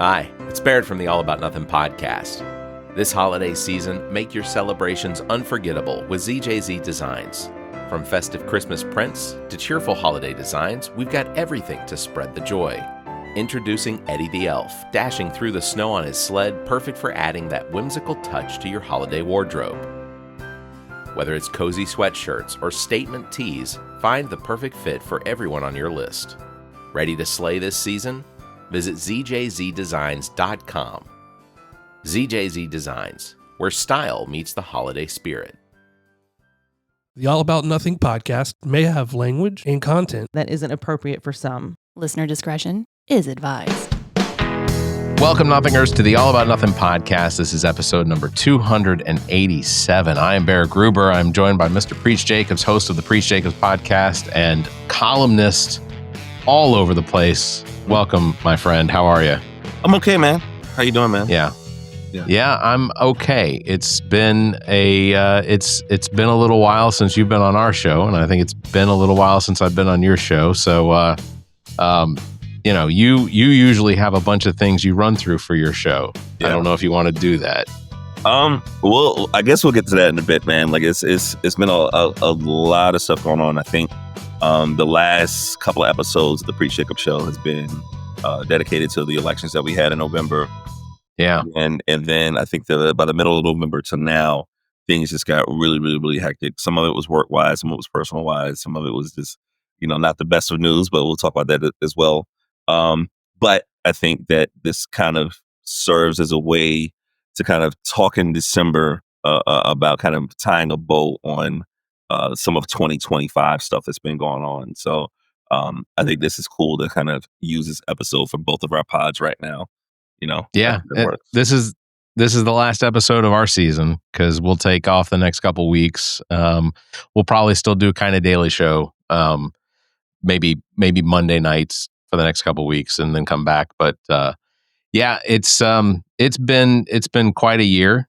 Hi, it's Barrett from the All About Nothing podcast. This holiday season, make your celebrations unforgettable with ZJZ Designs. From festive Christmas prints to cheerful holiday designs, we've got everything to spread the joy. Introducing Eddie the Elf, dashing through the snow on his sled, perfect for adding that whimsical touch to your holiday wardrobe. Whether it's cozy sweatshirts or statement tees, find the perfect fit for everyone on your list. Ready to slay this season? Visit ZJZDesigns.com. ZJZ Designs, where style meets the holiday spirit. The All About Nothing podcast may have language and content that isn't appropriate for some. Listener discretion is advised. Welcome, Nothingers, to the All About Nothing podcast. This is episode number 287. I am Barrett Gruber. I'm joined by Mr. Preach Jacobs, host of the Preach Jacobs podcast and columnist all over the place. Welcome, my friend. How are you? I'm okay, man. How you doing, man? Yeah, I'm okay. It's been it's been a little while since you've been on our show, and I think it's been a little while since I've been on your show. So, you usually have a bunch of things you run through for your show. Yeah. I don't know if you want to do that. Well, I guess we'll get to that in a bit, man. Like it's been a lot of stuff going on. I think the last couple of episodes of the Preach Jacob show has been dedicated to the elections that we had in November. Yeah. And then I think that by the middle of November to now, things just got really, really, really hectic. Some of it was work-wise, some of it was personal-wise, some of it was just, not the best of news, but we'll talk about that as well. But I think that this kind of serves as a way to kind of talk in December about kind of tying a bow on some of 2025 stuff that's been going on. So I think this is cool to kind of use this episode for both of our pods right now. Yeah, this is the last episode of our season because we'll take off the next couple weeks. We'll probably still do kind of daily show, maybe Monday nights for the next couple weeks, and then come back. But it's been quite a year.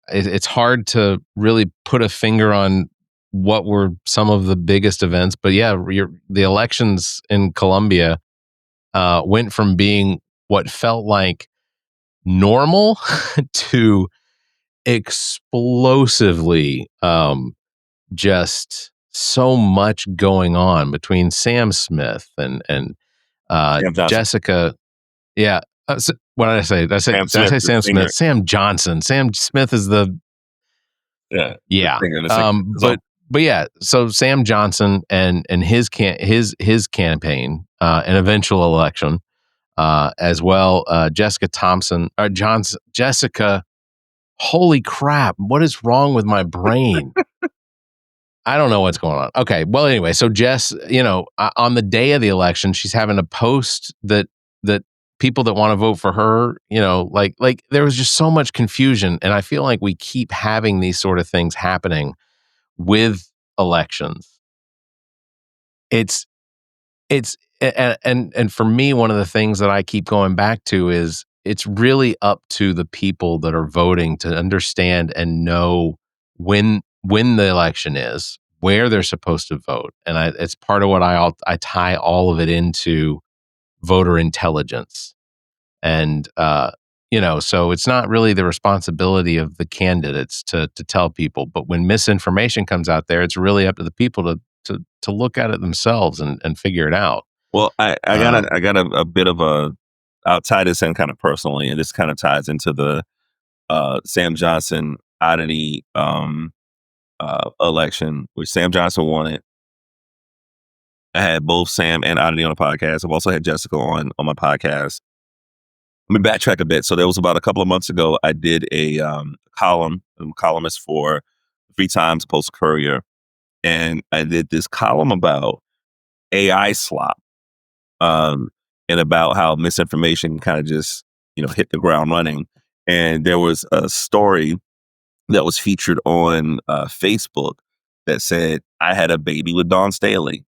It's hard to really put a finger on what were some of the biggest events, but yeah, the elections in Colombia went from being what felt like normal to explosively just so much going on between Sam Smith and Jessica. Yeah. What did I say? Did I say Sam Smith? Sam Johnson. Sam Smith is the... Yeah. But yeah, so Sam Johnson and his campaign, an eventual election, as well, Jessica Jessica, holy crap, what is wrong with my brain? I don't know what's going on. Okay, well, anyway, so Jess, on the day of the election, she's having a post that people that want to vote for her, like there was just so much confusion, and I feel like we keep having these sort of things happening with elections. It's for me, one of the things that I keep going back to is it's really up to the people that are voting to understand and know when the election is, where they're supposed to vote, and it's part of what I tie all of it into voter intelligence, and so it's not really the responsibility of the candidates to tell people, but when misinformation comes out there, it's really up to the people to look at it themselves and figure it out. Well, I got a bit of I'll tie this in kind of personally, and this kind of ties into the Sam Johnson oddity election, which Sam Johnson won it. I had both Sam and Oddity on the podcast. I've also had Jessica on my podcast. Let me backtrack a bit. So there was about a couple of months ago, I did a column. I'm a columnist for 3 Times Post-Courier. And I did this column about AI slop and about how misinformation kind of just, hit the ground running. And there was a story that was featured on Facebook that said, I had a baby with Dawn Staley.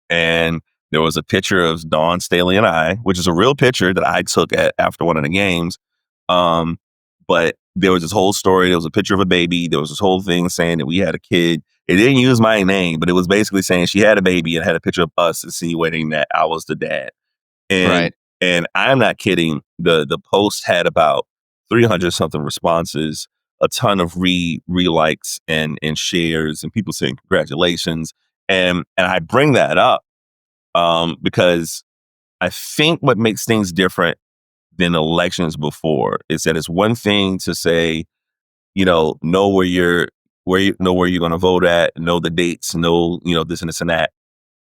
And there was a picture of Dawn Staley and I, which is a real picture that I took after one of the games. But there was this whole story. There was a picture of a baby. There was this whole thing saying that we had a kid. It didn't use my name, but it was basically saying she had a baby and had a picture of us insinuating that I was the dad. And Right. and I'm not kidding. The post had about 300 something responses, a ton of likes and shares, and people saying congratulations. And I bring that up because I think what makes things different than elections before is that it's one thing to say, know where you're going to vote at, know the dates, know this and this and that.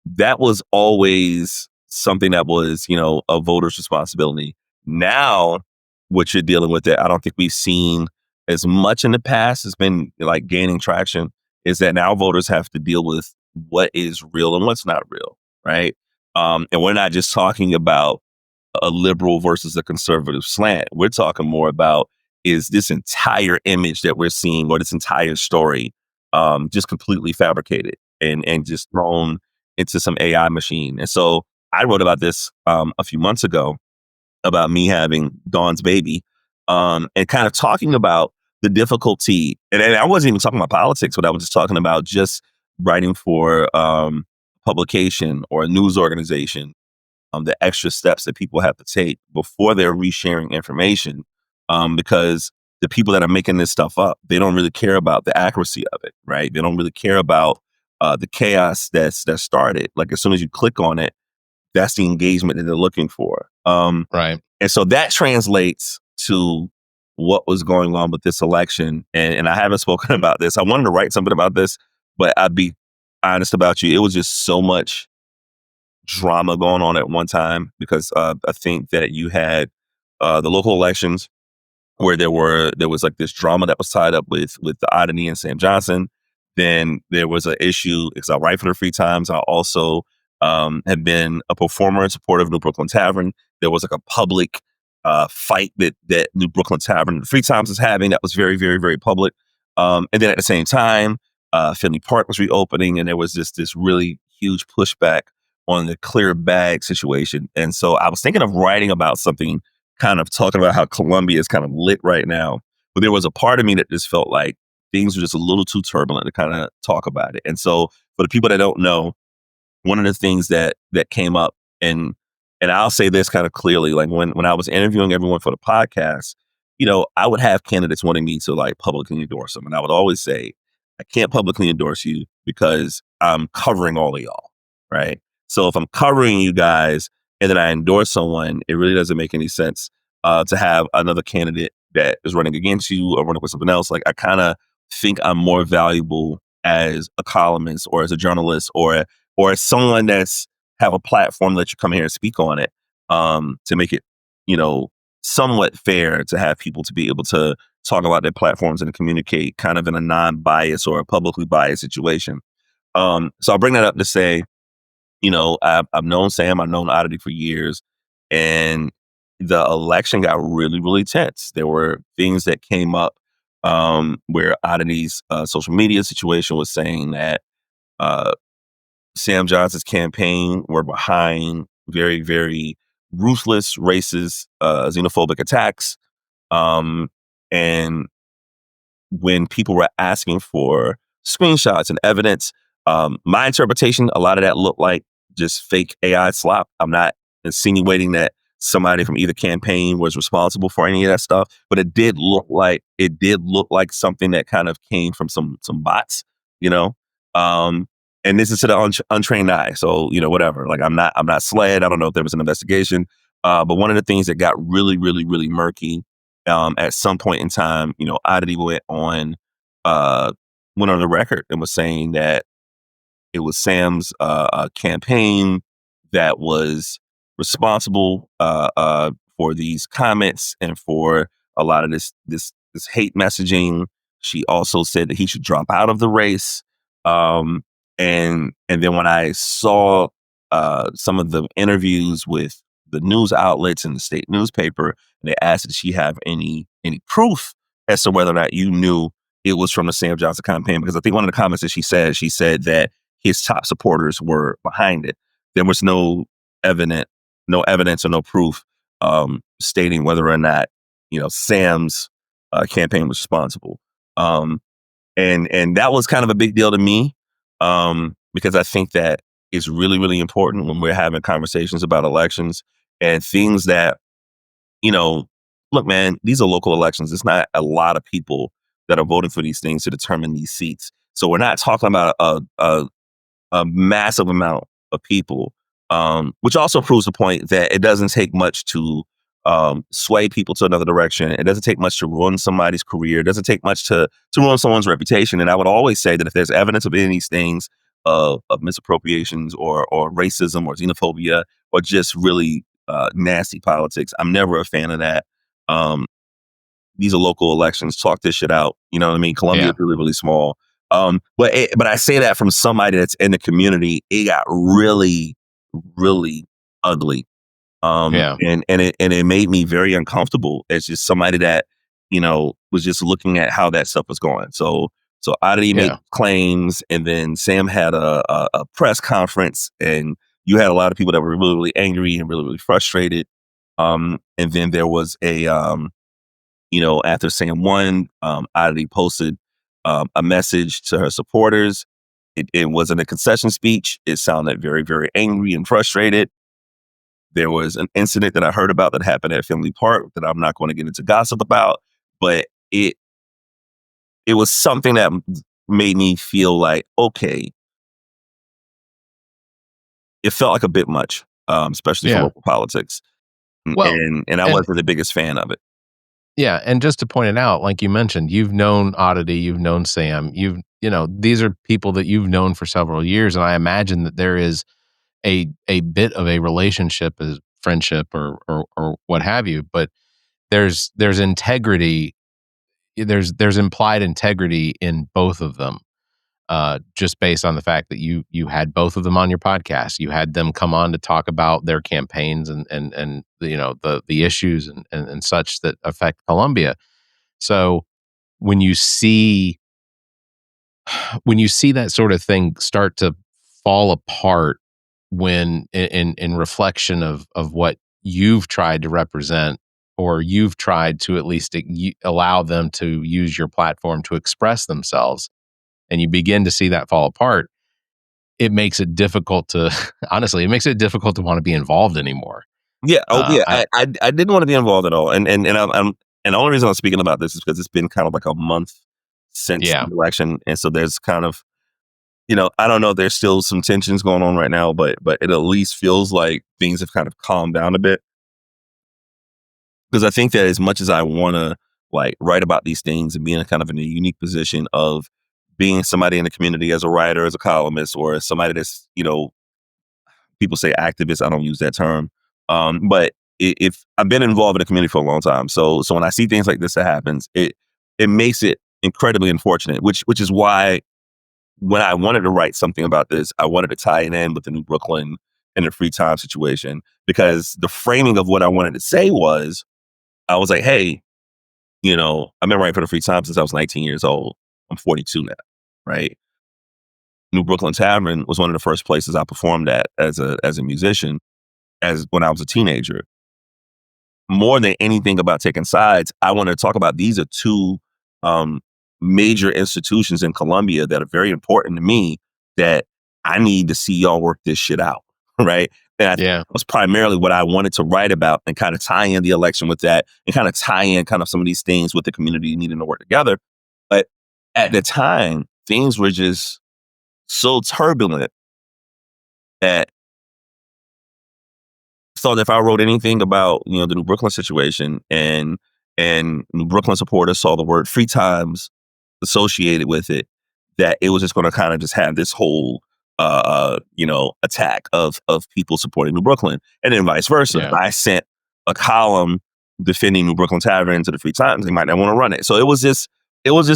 That was always something that was a voter's responsibility. Now, what you're dealing with that I don't think we've seen as much in the past has been like gaining traction is that now voters have to deal with what is real and what's not real, right? And we're not just talking about a liberal versus a conservative slant. We're talking more about is this entire image that we're seeing or this entire story just completely fabricated and just thrown into some AI machine. And so I wrote about this a few months ago about me having Dawn's baby and kind of talking about the difficulty. And I wasn't even talking about politics, but I was just talking about just writing for publication or a news organization, the extra steps that people have to take before they're resharing information, because the people that are making this stuff up, they don't really care about the accuracy of it, right? They don't really care about the chaos that started. Like as soon as you click on it, that's the engagement that they're looking for. Right. And so that translates to what was going on with this election. And I haven't spoken about this. I wanted to write something about this, but I'd be honest about you. It was just so much drama going on at one time because I think that you had the local elections where there was like this drama that was tied up with the Oddity and Sam Johnson. Then there was an issue because I write for the Free Times. I also have been a performer and supporter of New Brooklyn Tavern. There was like a public fight that New Brooklyn Tavern and the Free Times is having that was very, very, very public. And then at the same time, Finley Park was reopening, and there was this really huge pushback on the clear bag situation. And so I was thinking of writing about something, kind of talking about how Columbia is kind of lit right now. But there was a part of me that just felt like things were just a little too turbulent to kind of talk about it. And so for the people that don't know, one of the things that came up, and I'll say this kind of clearly, like when I was interviewing everyone for the podcast, I would have candidates wanting me to like publicly endorse them. And I would always say, I can't publicly endorse you because I'm covering all of y'all, right? So if I'm covering you guys and then I endorse someone, it really doesn't make any sense to have another candidate that is running against you or running with something else. Like I kind of think I'm more valuable as a columnist or as a journalist or as someone that's have a platform that you come here and speak on it to make it, somewhat fair to have people to be able to talk about their platforms and communicate kind of in a non-biased or a publicly biased situation. So I'll bring that up to say, I've known Sam, I've known Oddity for years, and the election got really, really tense. There were things that came up where Oddity's social media situation was saying that Sam Johnson's campaign were behind very, very ruthless, racist, xenophobic attacks. And when people were asking for screenshots and evidence, my interpretation, a lot of that looked like just fake AI slop. I'm not insinuating that somebody from either campaign was responsible for any of that stuff, but it did look like something that kind of came from some bots, you know. And this is to the untrained eye, so whatever. Like I'm not SLED. I don't know if there was an investigation, but one of the things that got really, really, really murky at some point in time, Oddity went on the record and was saying that it was Sam's campaign that was responsible for these comments and for a lot of this hate messaging. She also said that he should drop out of the race. And then when I saw some of the interviews with the news outlets and the state newspaper, and they asked did she have any proof as to whether or not you knew it was from the Sam Johnson campaign, because I think one of the comments that she said that his top supporters were behind it. There was no evidence or no proof stating whether or not Sam's campaign was responsible. And that was kind of a big deal to me, because I think that is really, really important when we're having conversations about elections and things that, look, man, these are local elections. It's not a lot of people that are voting for these things to determine these seats. So we're not talking about a massive amount of people, which also proves the point that it doesn't take much to sway people to another direction. It doesn't take much to ruin somebody's career. It doesn't take much to ruin someone's reputation. And I would always say that if there's evidence of any of these things, of misappropriations or racism or xenophobia or just really nasty politics, I'm never a fan of that. Um, these are local elections. Talk this shit out. You know what I mean? Columbia is really, really small. But I say that from somebody that's in the community. It got really, really ugly. And it made me very uncomfortable as just somebody that, was just looking at how that stuff was going. So Oddity made claims, and then Sam had a press conference, and you had a lot of people that were really, really angry and really, really frustrated. And then there was after Sam won, Oddity posted a message to her supporters. It wasn't a concession speech. It sounded very, very angry and frustrated. There was an incident that I heard about that happened at Finley Park that I'm not going to get into gossip about, but it was something that made me feel like, okay, it felt like a bit much, especially for local politics. Well, and I wasn't the biggest fan of it. Yeah, and just to point it out, like you mentioned, you've known Oddity, you've known Sam, these are people that you've known for several years, and I imagine that there is a bit of a relationship, as friendship or what have you, but there's integrity, there's implied integrity in both of them, just based on the fact that you had both of them on your podcast, you had them come on to talk about their campaigns and the issues and such that affect Columbia. So when you see that sort of thing start to fall apart, when in reflection of what you've tried to represent, or you've tried to at least allow them to use your platform to express themselves, and you begin to see that fall apart, it makes it difficult to honestly, it makes it difficult to want to be involved anymore. Yeah. Oh, yeah. I I didn't want to be involved at all, and the only reason I'm speaking about this is because it's been kind of like a month since the election, and so there's kind of, I don't know, there's still some tensions going on right now, but it at least feels like things have kind of calmed down a bit. Because I think that as much as I want to write about these things and be in a unique position of being somebody in the community as a writer, as a columnist, or as somebody that's, people say activist, I don't use that term. But if I've been involved in the community for a long time, so when I see things like this that happens, it makes it incredibly unfortunate, which is why when I wanted to write something about this, I wanted to tie it in with the New Brooklyn and the free time situation, because the framing of what I wanted to say was, I was like, hey, I've been writing for the free time since I was 19 years old. I'm 42 now, right? New Brooklyn Tavern was one of the first places I performed at as a musician, as when I was a teenager. More than anything about taking sides, I want to talk about, these are two major institutions in Columbia that are very important to me, that I need to see y'all work this shit out, right? And I think that was primarily what I wanted to write about, and kind of tie in the election with that, and kind of tie in kind of some of these things with the community needing to work together. But at the time, things were just so turbulent that I thought if I wrote anything about, the New Brooklyn situation, and New Brooklyn supporters saw the word free times associated with it, that it was just going to kind of just have this whole attack of people supporting New Brooklyn, and then vice versa. If I sent a column defending New Brooklyn Tavern to the Free Times, they might not want to run it. So it was just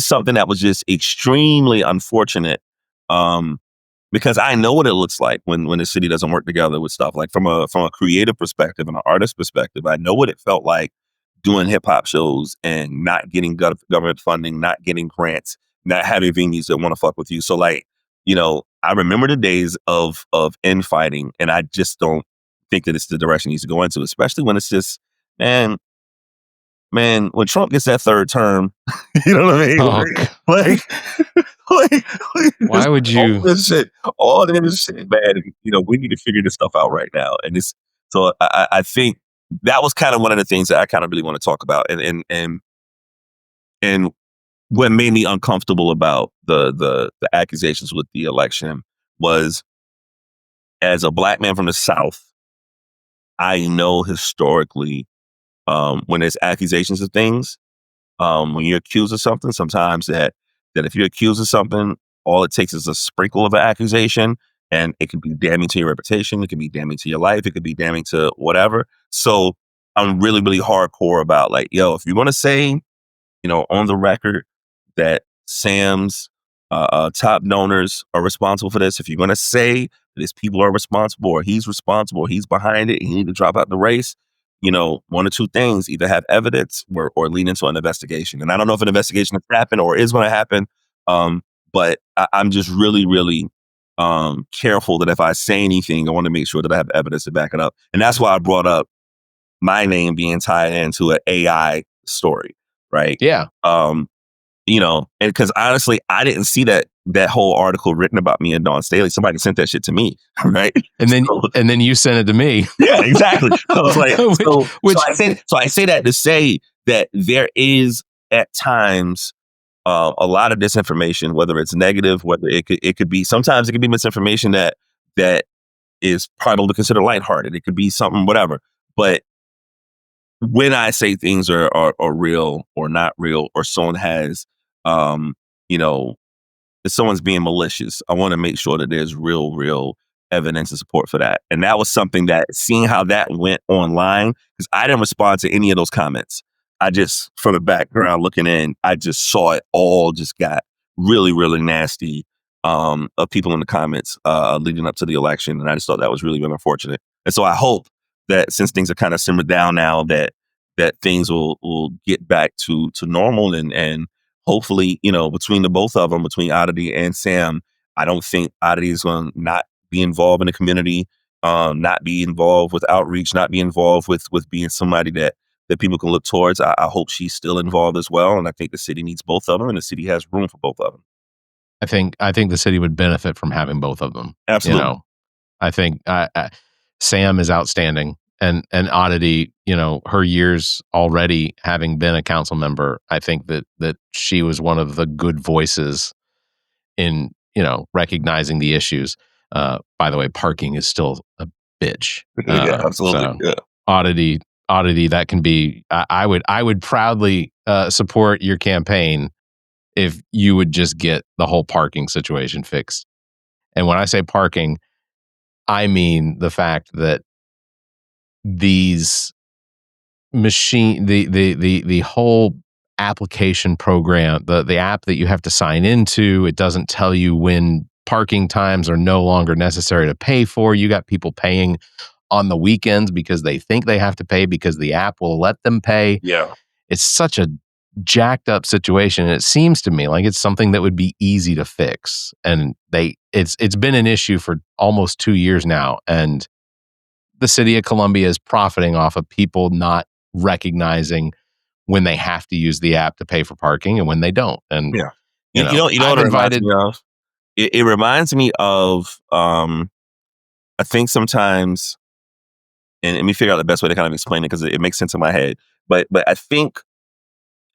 something that was just extremely unfortunate, because I know what it looks like when the city doesn't work together with stuff. Like from a creative perspective and an artist perspective, I know what it felt like doing hip hop shows and not getting government funding, not getting grants, not having venues that want to fuck with you. So I remember the days of infighting, and I just don't think that it's the direction it needs to go into, especially when it's just, man, man, when Trump gets that third term, you know what I mean? Oh, Like, why would you? all this shit, man. We need to figure this stuff out right now. And so I think that was kind of one of the things that I kind of really want to talk about, and what made me uncomfortable about the accusations with the election was, as a Black man from the South, I know historically, when there's accusations of things, when you're accused of something, sometimes that if you're accused of something, all it takes is a sprinkle of an accusation, and it can be damning to your reputation, it can be damning to your life, it could be damning to whatever. So I'm really, really hardcore about, like, yo, if you're going to say, on the record that Sam's top donors are responsible for this, if you're going to say that his people are responsible, or he's responsible, or he's behind it, he need to drop out the race, one or two things: either have evidence or lead into an investigation. And I don't know if an investigation has happened or is going to happen, but I'm just really, really careful that if I say anything, I want to make sure that I have evidence to back it up. And that's why I brought up my name being tied into an AI story, right? Yeah. And because honestly, I didn't see that whole article written about me in Dawn Staley. Somebody sent that shit to me, right? And then you sent it to me. Yeah, exactly. I was like, so I say that to say that there is at times a lot of disinformation, whether it's negative, whether it could be, sometimes it could be misinformation that is probably considered lighthearted. It could be something, whatever. But when I say things are real or not real, or someone has, if someone's being malicious, I want to make sure that there's real evidence and support for that. And that was something that, seeing how that went online, because I didn't respond to any of those comments. I just, from the background looking in, I just saw it all just got really, really nasty, of people in the comments leading up to the election. And I just thought that was really, really unfortunate. And so I hope that, since things are kind of simmered down now, that things will get back to normal, and hopefully, between the both of them, between Oddity and Sam, I don't think Oddity is going to not be involved in the community, not be involved with outreach, not be involved with being somebody that people can look towards. I hope she's still involved as well, and I think the city needs both of them, and the city has room for both of them. I think the city would benefit from having both of them. Absolutely. I think Sam is outstanding, and Oddity, her years already having been a council member, I think that she was one of the good voices in, recognizing the issues. By the way, parking is still a bitch. Yeah, absolutely. So Oddity, that can be. I would proudly support your campaign if you would just get the whole parking situation fixed. And when I say parking, I mean the fact that these the whole application program, the app that you have to sign into, it doesn't tell you when parking times are no longer necessary to pay for. You got people paying on the weekends because they think they have to pay because the app will let them pay. Yeah. It's such a jacked up situation, and it seems to me like it's something that would be easy to fix. And it's been an issue for almost 2 years now, and the city of Columbia is profiting off of people not recognizing when they have to use the app to pay for parking and when they don't. And yeah, you know what it reminds me of? It reminds me of I think sometimes, and let me figure out the best way to kind of explain it, because it makes sense in my head. But I think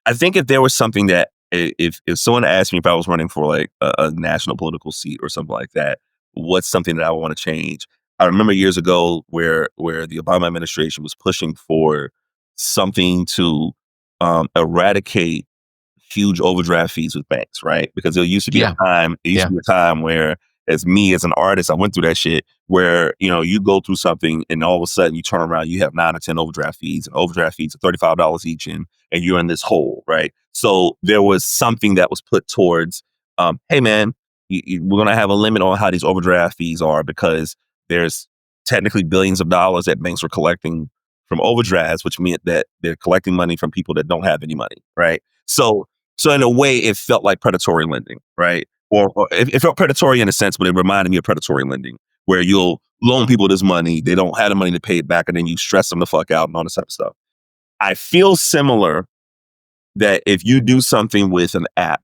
if there was something that, if someone asked me if I was running for like a national political seat or something like that, what's something that I want to change? I remember years ago where the Obama administration was pushing for something to eradicate huge overdraft fees with banks, right? Because there used to be a time where, as an artist, I went through that shit where, you go through something and all of a sudden you turn around, you have 9 or 10 overdraft fees, and overdraft fees are $35 each, and you're in this hole, right? So there was something that was put towards, hey man, we're going to have a limit on how these overdraft fees are, because there's technically billions of dollars that banks were collecting from overdrafts, which meant that they're collecting money from people that don't have any money, right? So in a way, it felt like predatory lending, right? Or it felt predatory in a sense, but it reminded me of predatory lending, where you'll loan people this money, they don't have the money to pay it back, and then you stress them the fuck out and all this type of stuff. I feel similar that if you do something with an app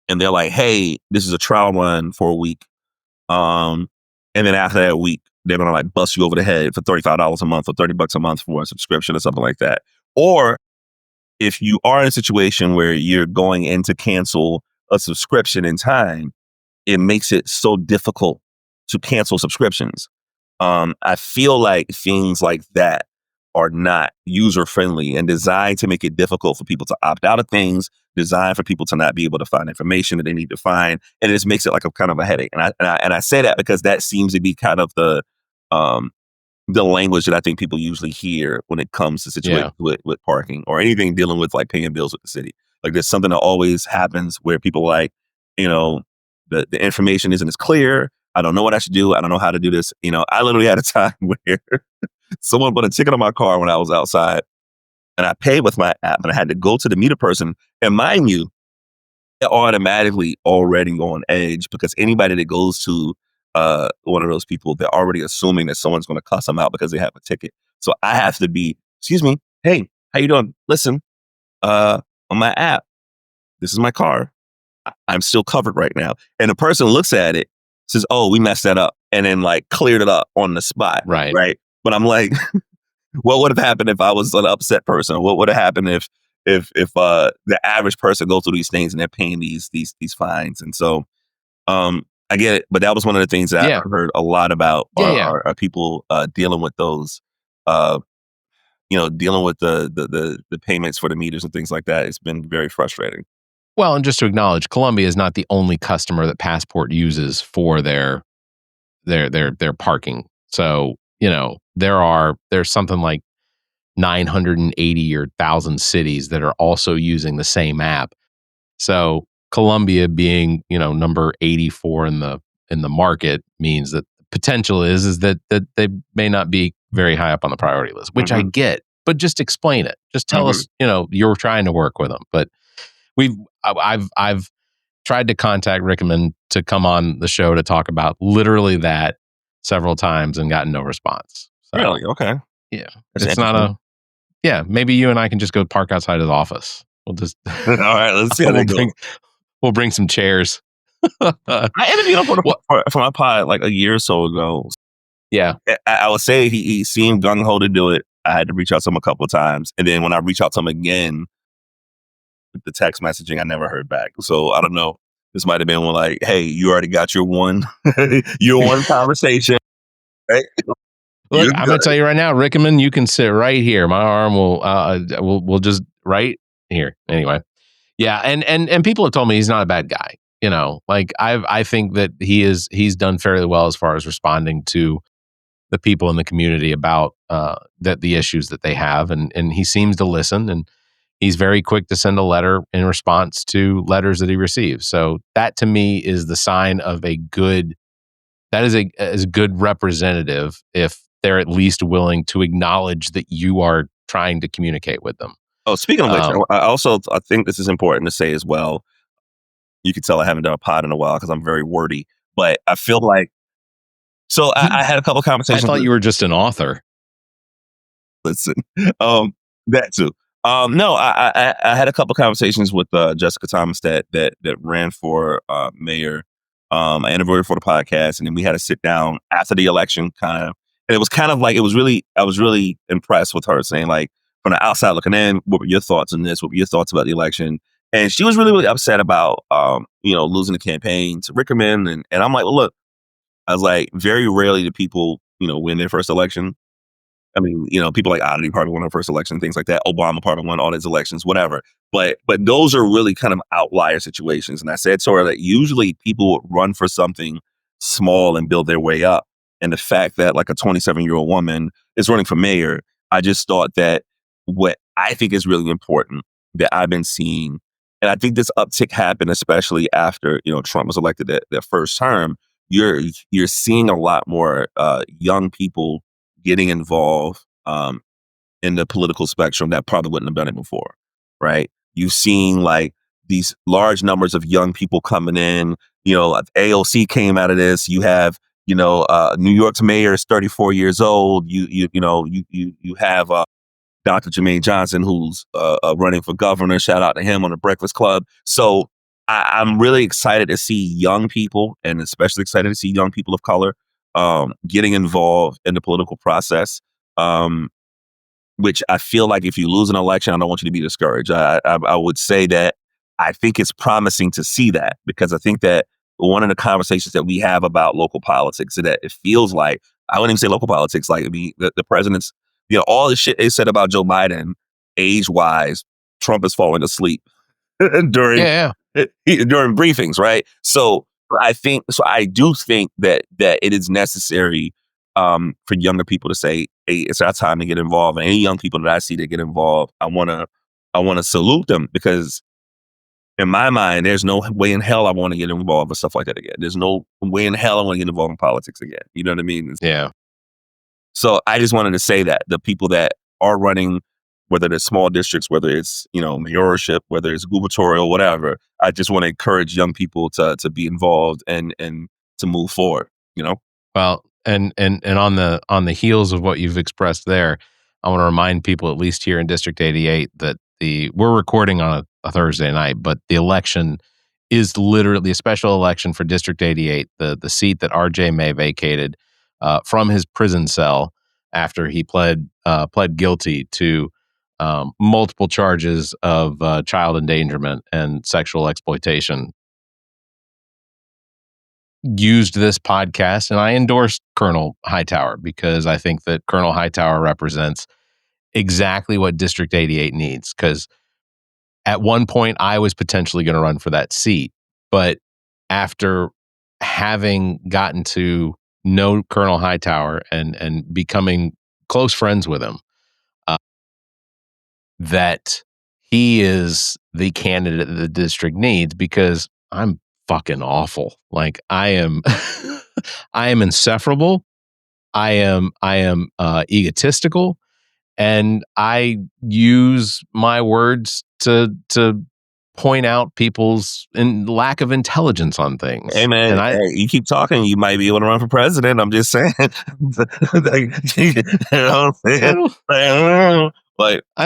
and they're like, hey, this is a trial run for a week. And then after that week, they're going to like bust you over the head for $35 a month or $30 a month for a subscription or something like that. Or if you are in a situation where you're going in to cancel a subscription in time, it makes it so difficult to cancel subscriptions. I feel like things like that are not user friendly and designed to make it difficult for people to opt out of things, designed for people to not be able to find information that they need to find, and it just makes it like a kind of a headache. And I say that because that seems to be kind of the language that I think people usually hear when it comes to situations with parking or anything dealing with like paying bills with the city. Like there's something that always happens where people like, the information isn't as clear. I don't know what I should do. I don't know how to do this. I literally had a time where someone put a ticket on my car when I was outside and I paid with my app and I had to go to the meter person. And mind you, they're automatically already on edge because anybody that goes to one of those people, they're already assuming that someone's going to cuss them out because they have a ticket. So I have to be, excuse me, hey, how you doing? Listen, on my app, this is my car. I'm still covered right now. And the person looks at it, says, oh, we messed that up. And then like cleared it up on the spot. Right. But I'm like, what would have happened if I was an upset person? What would have happened if the average person goes through these things and they're paying these fines? And so I get it. But that was one of the things that I've heard a lot about are people dealing with those, dealing with the payments for the meters and things like that. It's been very frustrating. Well, and just to acknowledge, Columbia is not the only customer that Passport uses for their parking. So, there's something like 980 or 1,000 cities that are also using the same app. So Columbia being, number 84 in the market means that the potential is that they may not be very high up on the priority list, which I get, but just explain it. Just tell us, you're trying to work with them. But I've tried to contact Rickman to come on the show to talk about literally that several times and gotten no response. So, really? Okay. Yeah. It's not maybe you and I can just go park outside his office. We'll just all right, let's see how they go. We'll bring some chairs. I interviewed him for my pod like a year or so ago. Yeah. I would say he seemed gung-ho to do it. I had to reach out to him a couple of times. And then when I reached out to him again, with the text messaging, I never heard back. So I don't know. This might have been one like, hey, you already got your one conversation. Right? Look, I'm going to tell you right now, Rickman, you can sit right here. My arm will just right here. Anyway. Yeah. And people have told me he's not a bad guy. I think that he's done fairly well as far as responding to the people in the community about the issues that they have. And he seems to listen, and he's very quick to send a letter in response to letters that he receives. So that to me is the sign of a good representative if they're at least willing to acknowledge that you are trying to communicate with them. Oh, speaking of which, I think this is important to say as well. You can tell I haven't done a pod in a while because I'm very wordy, but I feel like, so I had a couple conversations. I thought you were just an author. Listen, that too. No, I had a couple conversations with Jessica Thomas that ran for mayor. I interviewed her for the podcast, and then we had to sit down after the election, kind of. And it was kind of like I was really impressed with her saying, like, from the outside looking in, what were your thoughts on this? What were your thoughts about the election? And she was really, really upset about losing the campaign to Rickman, and I'm like, well, look, I was like, very rarely do people win their first election. I mean, people like Oddity probably won their first election, things like that. Obama probably won all his elections, whatever. But those are really kind of outlier situations. And I said to her that usually people would run for something small and build their way up. And the fact that like a 27-year-old woman is running for mayor, I just thought that what I think is really important that I've been seeing, and I think this uptick happened especially after Trump was elected their first term. You're seeing a lot more young people getting involved in the political spectrum that probably wouldn't have done it before, right? You've seen like these large numbers of young people coming in. AOC came out of this. You have New York's mayor is 34 years old. You have Dr. Jermaine Johnson, who's running for governor. Shout out to him on the Breakfast Club. So I'm really excited to see young people, and especially excited to see young people of color getting involved in the political process. Which I feel like if you lose an election, I don't want you to be discouraged. I would say that I think it's promising to see that, because I think that one of the conversations that we have about local politics is that it feels like, I wouldn't even say local politics, like the president's, all the shit they said about Joe Biden, age-wise, Trump is falling asleep during Yeah. during briefings, right? So I do think that it is necessary for younger people to say, hey, it's our time to get involved. And any young people that I see that get involved, I wanna salute them, because in my mind, there's no way in hell I want to get involved with stuff like that again. There's no way in hell I want to get involved in politics again. You know what I mean? Yeah. So I just wanted to say that the people that are running, whether it's small districts, whether it's, mayorship, whether it's gubernatorial, whatever, I just want to encourage young people to be involved and to move forward, Well, and on the heels of what you've expressed there, I want to remind people, at least here in District 88, that we're recording on a Thursday night, but the election is literally a special election for District 88, the seat that R.J. May vacated from his prison cell after he pled guilty to multiple charges of child endangerment and sexual exploitation. Used this podcast, and I endorsed Colonel Hightower, because I think that Colonel Hightower represents exactly what District 88 needs. Because at one point I was potentially going to run for that seat, but after having gotten to know Colonel Hightower and becoming close friends with him, that he is the candidate that the district needs, because I'm fucking awful. Like, I am I am insufferable. I am egotistical, and I use my words to point out people's lack of intelligence on things. Hey man, you keep talking, you might be able to run for president. I'm just saying. I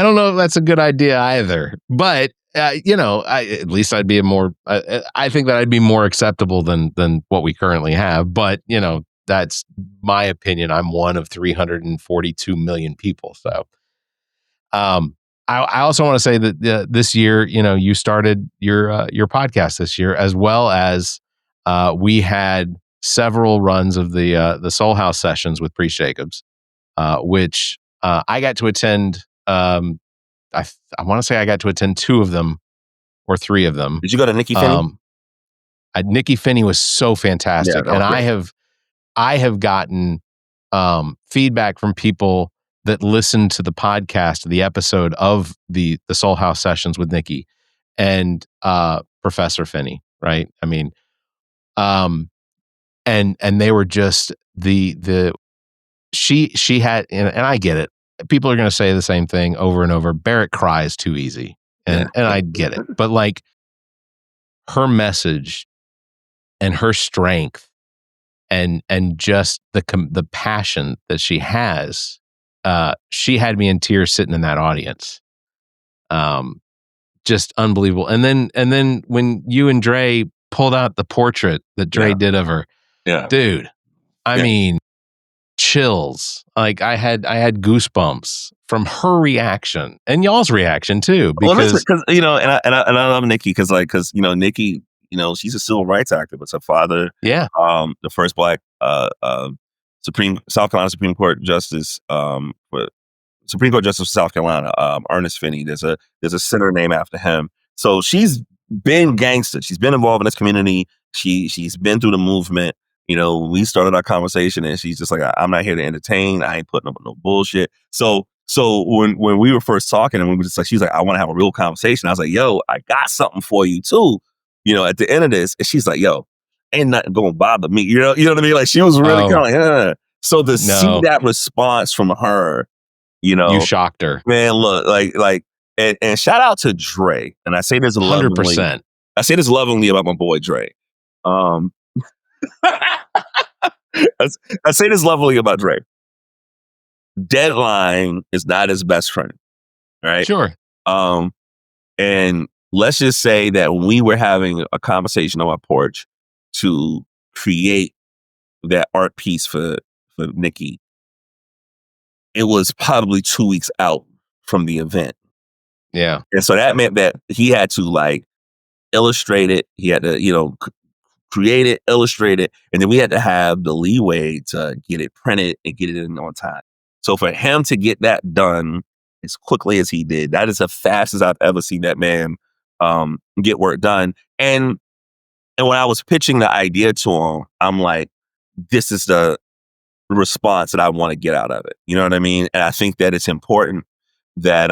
don't know if that's a good idea either, but at least I'd be I think that I'd be more acceptable than what we currently have. But that's my opinion. I'm one of 342 million people. So, I also want to say that this year, you started your podcast this year, as well as we had several runs of the Soul House sessions with Preach Jacobs, which I got to attend. I want to say I got to attend 2 of them or 3 of them. Did you go to Nikki Finney? Nikki Finney was so fantastic, and I have gotten feedback from people that listened to the podcast, the episode of the Soul House sessions with Nikki and Professor Finney, right? I mean, and they were just she had, and I get it. People are going to say the same thing over and over. Barrett cries too easy, and I get it. But like, her message and her strength and just the passion that she has, she had me in tears sitting in that audience. Just unbelievable. And then when you and Dre pulled out the portrait that Dre did of her, dude, I mean, chills. Like, I had goosebumps from her reaction and y'all's reaction too. Because and I love Nikki because Nikki, she's a civil rights activist. Her father, the first Black South Carolina Supreme Court Justice, Supreme Court Justice of South Carolina, Ernest Finney. There's a center named after him. So she's been gangster. She's been involved in this community. She's been through the movement. We started our conversation and she's just like, I'm not here to entertain. I ain't putting up with no bullshit. So when we were first talking and we were just like, she's like, I want to have a real conversation. I was like, yo, I got something for you too. At the end of this, and she's like, yo, ain't nothing gonna bother me. You know what I mean? Like, she was really kind of like, So to see that response from her, you shocked her, man. Look, and shout out to Dre. And I say this 100%. I say this lovingly about my boy Dre. I say this lovingly about Dre. Deadline is not his best friend. right? Sure. And let's just say that we were having a conversation on my porch to create that art piece for Nikki. It was probably 2 weeks out from the event. Yeah. And so that meant that he had to like illustrate it. He had to, create it, illustrate it, and then we had to have the leeway to get it printed and get it in on time. So for him to get that done as quickly as he did, that is the fastest I've ever seen that man get work done. And when I was pitching the idea to him, I'm like, this is the response that I want to get out of it. You know what I mean? And I think that it's important that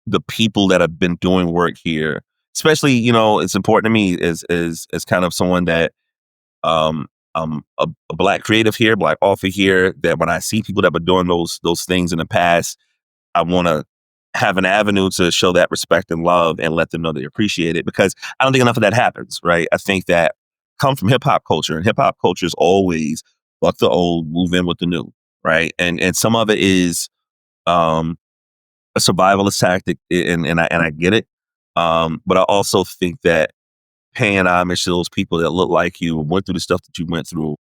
the people that have been doing work here, especially, it's important to me as kind of someone that I'm a Black creative here, Black author here, that when I see people that have been doing those things in the past, I want to have an avenue to show that respect and love and let them know they appreciate it, because I don't think enough of that happens, right? I think that comes from hip hop culture, and hip hop culture is always fuck the old, move in with the new, right? And some of it is a survivalist tactic, and I get it. But I also think that paying homage to those people that look like you and went through the stuff that you went through,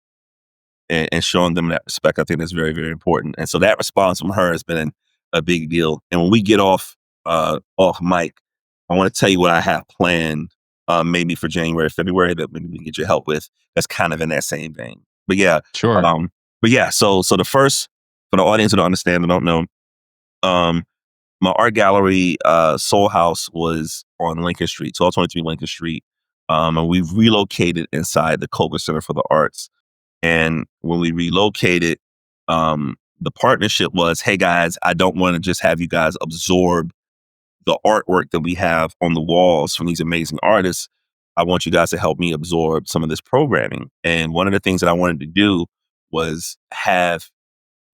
and showing them that respect, I think that's very, very important. And so that response from her has been a big deal. And when we get off mic, I want to tell you what I have planned, maybe for January, February, that we can get your help with. That's kind of in that same vein. But yeah, Sure. So the first, for the audience who don't understand, I don't know, my art gallery, Soul House, was on Lincoln Street, 1223 Lincoln Street. And we've relocated inside the Coker Center for the Arts. And when we relocated, the partnership was, hey guys, I don't want to just have you guys absorb the artwork that we have on the walls from these amazing artists. I want you guys to help me absorb some of this programming. And one of the things that I wanted to do was have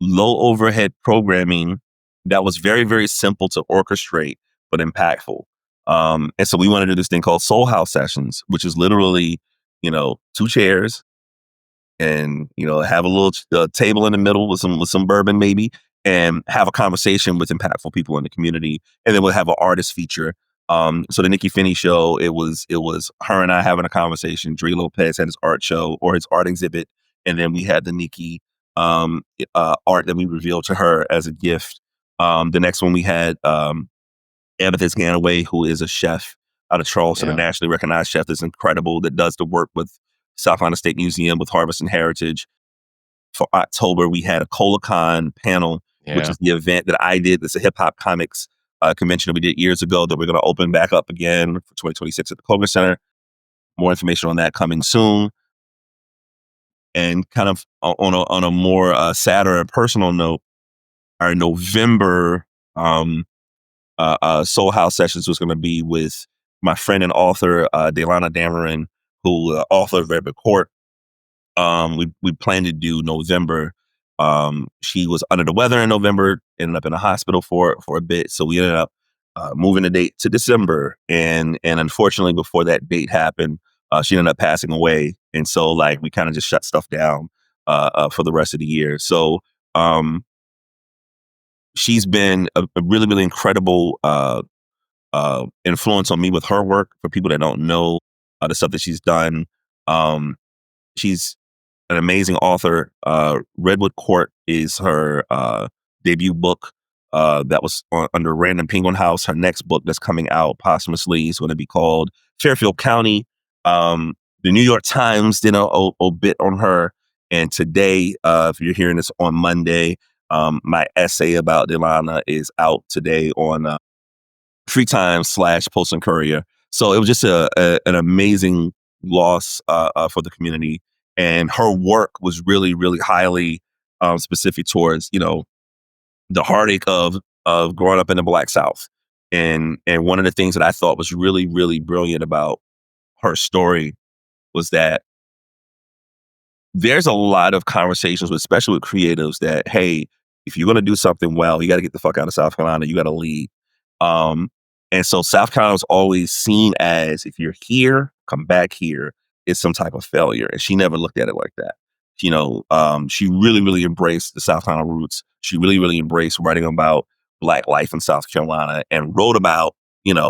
low overhead programming that was very, very simple to orchestrate, but impactful. And so we wanted to do this thing called Soul House Sessions, which is literally, 2 chairs, and have a little table in the middle with some bourbon maybe, and have a conversation with impactful people in the community. And then we'll have an artist feature. So the Nikki Finney show, it was her and I having a conversation. Dre Lopez had his art show or his art exhibit, and then we had the Nikki art that we revealed to her as a gift. The next one we had Amethyst Ganaway, who is a chef out of Charleston, a nationally recognized chef that's incredible, that does the work with South Carolina State Museum, with Harvest and Heritage. For October, we had a ColaCon panel, which is the event that I did. It's a hip hop comics convention that we did years ago that we're going to open back up again for 2026 at the Coker Center. More information on that coming soon. And kind of on a more sadder and personal note, our November Soul House Sessions was going to be with my friend and author, Delana Dameron, who author of Barrett Court. We planned to do November. She was under the weather in November, ended up in a hospital for a bit. So we ended up moving the date to December. And unfortunately, before that date happened, she ended up passing away. And so we kind of just shut stuff down for the rest of the year. So she's been a really, really incredible influence on me with her work. For people that don't know the stuff that she's done, she's an amazing author. Redwood Court is her debut book that was under Random Penguin House. Her next book that's coming out posthumously is going to be called Fairfield County. The New York Times did a bit on her. And today, if you're hearing this on Monday, my essay about Delana is out today on Free Times / Post and Courier. So it was just an amazing loss for the community. And her work was really, really highly specific towards, the heartache of growing up in the Black South. And one of the things that I thought was really, really brilliant about her story was that there's a lot of conversations, especially with creatives, that, hey, if you're going to do something well, you got to get the fuck out of South Carolina. You got to leave. And so South Carolina was always seen as, if you're here, come back here, it's some type of failure. And she never looked at it like that. She really, really embraced the South Carolina roots. She really, really embraced writing about Black life in South Carolina and wrote about,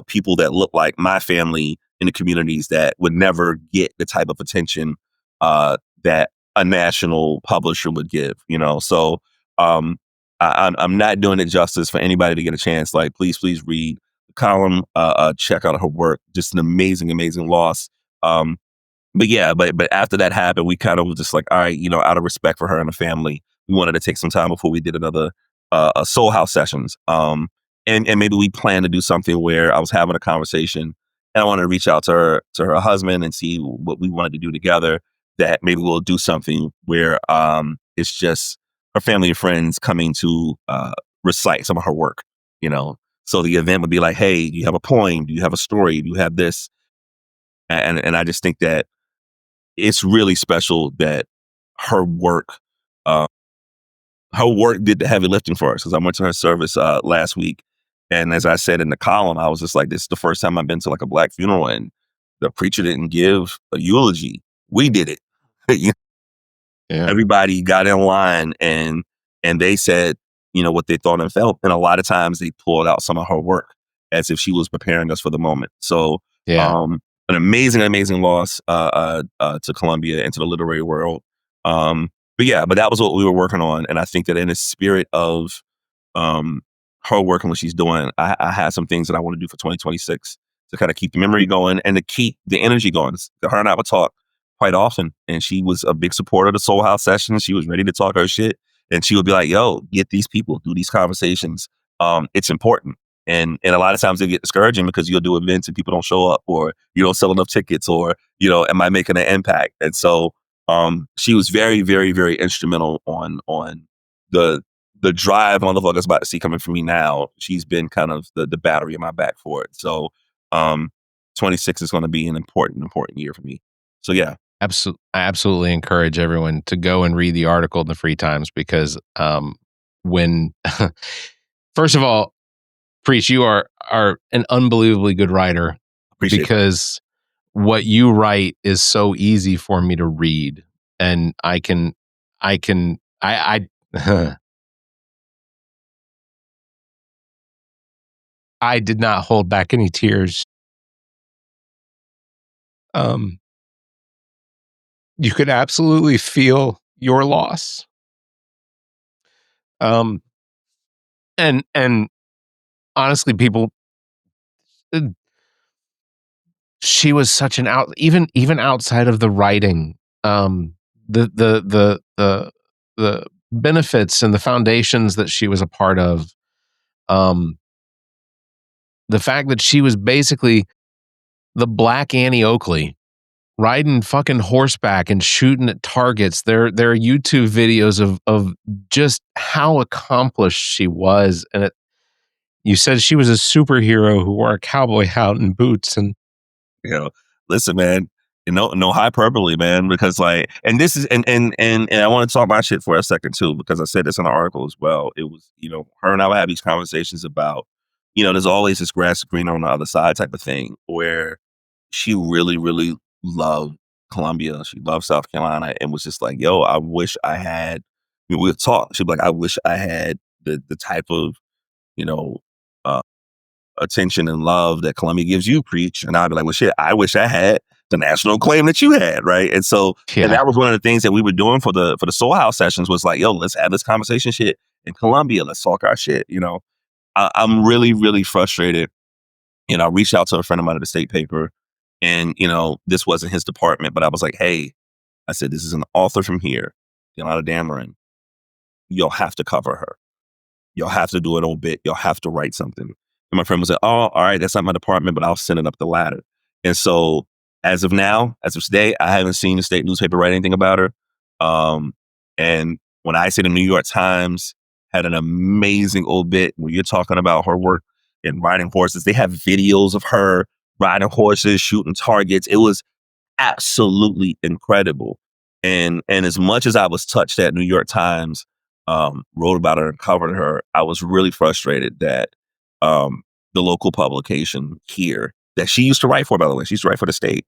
people that look like my family in the communities that would never get the type of attention that a national publisher would give, So I'm not doing it justice for anybody to get a chance. Like, please read the column, check out her work. Just an amazing, amazing loss. But yeah, but after that happened, we kind of was just like, all right, out of respect for her and the family, we wanted to take some time before we did another Soul House sessions. And maybe we plan to do something where I was having a conversation and I wanted to reach out to her husband and see what we wanted to do together. That maybe we'll do something where it's just her family and friends coming to recite some of her work. So the event would be like, hey, do you have a poem? Do you have a story? Do you have this? And I just think that it's really special that her work did the heavy lifting for us. Because I went to her service last week, and as I said in the column, I was just like, this is the first time I've been to like a Black funeral, and the preacher didn't give a eulogy. We did it. Yeah. Everybody got in line and they said, what they thought and felt. And a lot of times they pulled out some of her work as if she was preparing us for the moment. So Yeah. an amazing, amazing loss to Columbia and to the literary world. But that was what we were working on. And I think that in the spirit of her work and what she's doing, I had some things that I want to do for 2026 to kind of keep the memory going and to keep the energy going. Her and I would talk quite often, and she was a big supporter of the Soul House sessions. She was ready to talk her shit, and she would be like, yo, get these people, do these conversations. It's important. And a lot of times they get discouraging because you'll do events and people don't show up, or you don't sell enough tickets, or, am I making an impact? And so she was very, very, very instrumental on the drive motherfuckers about to see coming from me now. She's been kind of the battery in my back for it. So 26 is going to be an important year for me. So yeah. I absolutely encourage everyone to go and read the article in the free times, because when first of all, Preach, you are an unbelievably good writer. Appreciate because what you write is so easy for me to read, and I I did not hold back any tears. You could absolutely feel your loss. And honestly, people, she was such an even outside of the writing, the benefits and the foundations that she was a part of, the fact that she was basically the Black Annie Oakley, riding fucking horseback and shooting at targets. There are YouTube videos of just how accomplished she was. And you said she was a superhero who wore a cowboy hat and boots. And listen, man, no hyperbole, man, because like, and this is, and I want to talk my shit for a second too, because I said this in the article as well. It was, her and I would have these conversations about, there's always this grass greener on the other side type of thing, where she really, really loved Columbia. She loved South Carolina, and was just like, yo, I wish I had, we would talk. She'd be like, I wish I had the type of, attention and love that Columbia gives you, Preach. And I'd be like, well, shit, I wish I had the national acclaim that you had, right? And so, and that was one of the things that we were doing for the Soul House sessions, was like, yo, let's have this conversation shit in Columbia. Let's talk our shit, I'm really, really frustrated. I reached out to a friend of mine at the state paper, and, this wasn't his department, but I was like, hey, I said, this is an author from here, Delana Dameron. You'll have to cover her. You'll have to do an obit. You'll have to write something. And my friend was like, oh, all right, that's not my department, but I'll send it up the ladder. And so as of now, as of today, I haven't seen the state newspaper write anything about her. And when I say the New York Times had an amazing obit where you're talking about her work in riding horses, they have videos of her riding horses, shooting targets. It was absolutely incredible. And as much as I was touched that New York Times wrote about her and covered her, I was really frustrated that the local publication here that she used to write for, by the way, she used to write for the state,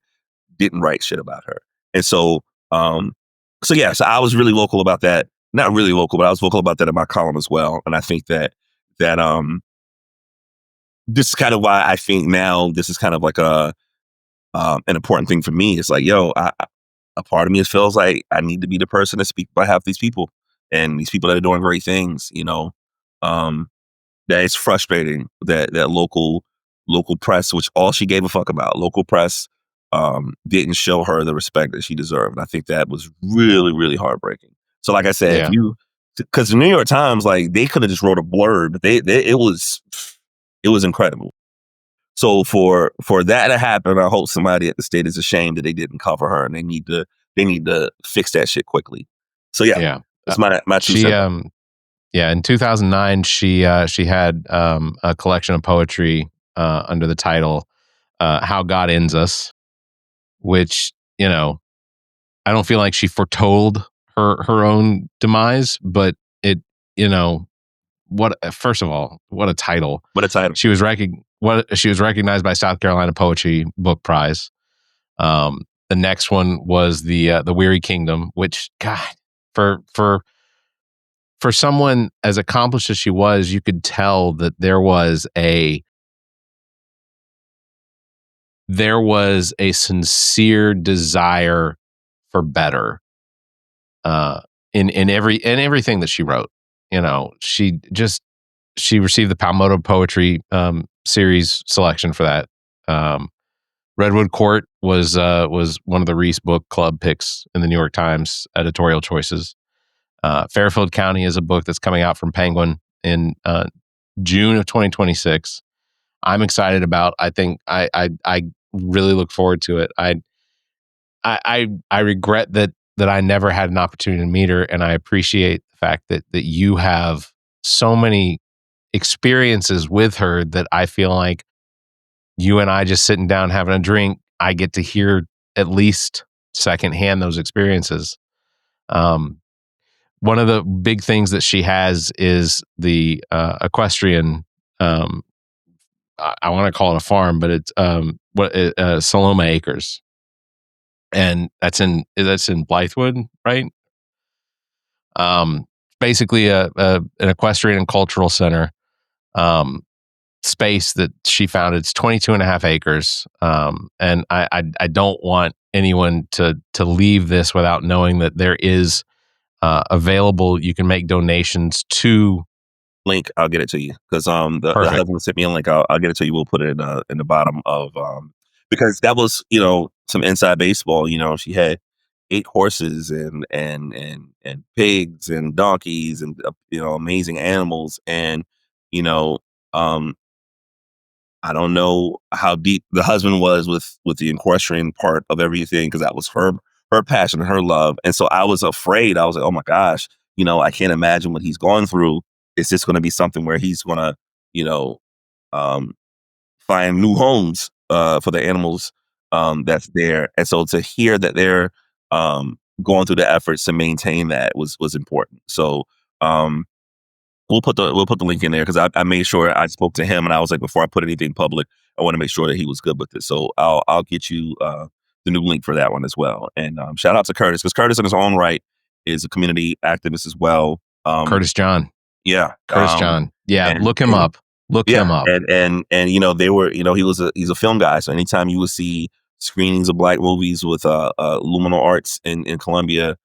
didn't write shit about her. And so, so I was really vocal about that. Not really vocal, but I was vocal about that in my column as well. And I think that that this is kind of why I think now this is kind of like an important thing for me. It's like, yo, a part of me feels like I need to be the person to speak on behalf of these people and these people that are doing great things. That it's frustrating that local press, which all she gave a fuck about, local press, didn't show her the respect that she deserved. And I think that was really, really heartbreaking. So, like I said, Yeah. because the New York Times, like, they could have just wrote a blurb, but it was incredible. So for that to happen, I hope somebody at the state is ashamed that they didn't cover her, and they need to fix that shit quickly. So Yeah. that's my 2 She cents. in 2009 she had a collection of poetry under the title How God Ends Us, which, I don't feel like she foretold her own demise, but it, first of all, what a title. What a title. She was recognized by South Carolina Poetry Book Prize. The next one was the Weary Kingdom, which, God, for someone as accomplished as she was, you could tell that there was a sincere desire for better in everything that she wrote. She received the Palmetto Poetry Series selection for that. Redwood Court was one of the Reese Book Club picks in the New York Times editorial choices. Fairfield County is a book that's coming out from Penguin in June of 2026. I'm excited about. I think I really look forward to it. I regret that I never had an opportunity to meet her, and I appreciate the fact that you have so many experiences with her that I feel like you and I just sitting down having a drink, I get to hear at least secondhand those experiences. One of the big things that she has is the equestrian. I want to call it a farm, but it's Saloma Acres, and that's in Blythewood, right? Basically an equestrian and cultural center space that she founded. It's 22 and a half acres. And I don't want anyone to leave this without knowing that there is available. You can make donations to. Link, I'll get it to you because the husband sent me a link. I'll get it to you. We'll put it in the bottom of because that was some inside baseball. She had 8 horses and pigs and donkeys and amazing animals, and I don't know how deep the husband was with the equestrian part of everything, because that was her passion and her love. And so I was afraid. I was like, oh my gosh, I can't imagine what he's going through. Is this going to be something where he's going to, find new homes for the animals that's there? And so to hear that they're going through the efforts to maintain that was important. So we'll put the link in there, because I made sure I spoke to him, and I was like, before I put anything public, I want to make sure that he was good with it. So I'll get you the new link for that one as well. And shout out to Curtis, because Curtis in his own right is a community activist as well. Curtis John. Yeah. Curtis John. Yeah. Look him up. Look him up. And they were, he's a film guy. So anytime you would see screenings of Black movies with Luminal Arts in Columbia,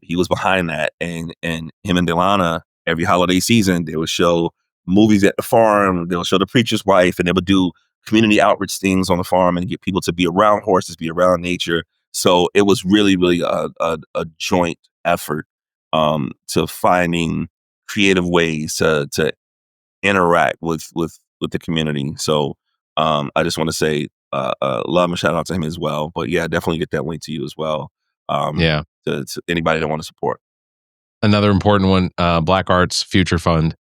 he was behind that. And him and Delana, every holiday season, they would show movies at the farm. They'll show The Preacher's Wife, and they would do community outreach things on the farm and get people to be around horses, be around nature. So it was really, really a joint effort to finding creative ways to interact with the community. So I just want to say love and shout out to him as well. But yeah, definitely get that link to you as well. To anybody that want to support. Another important one, Black Arts Future Fund,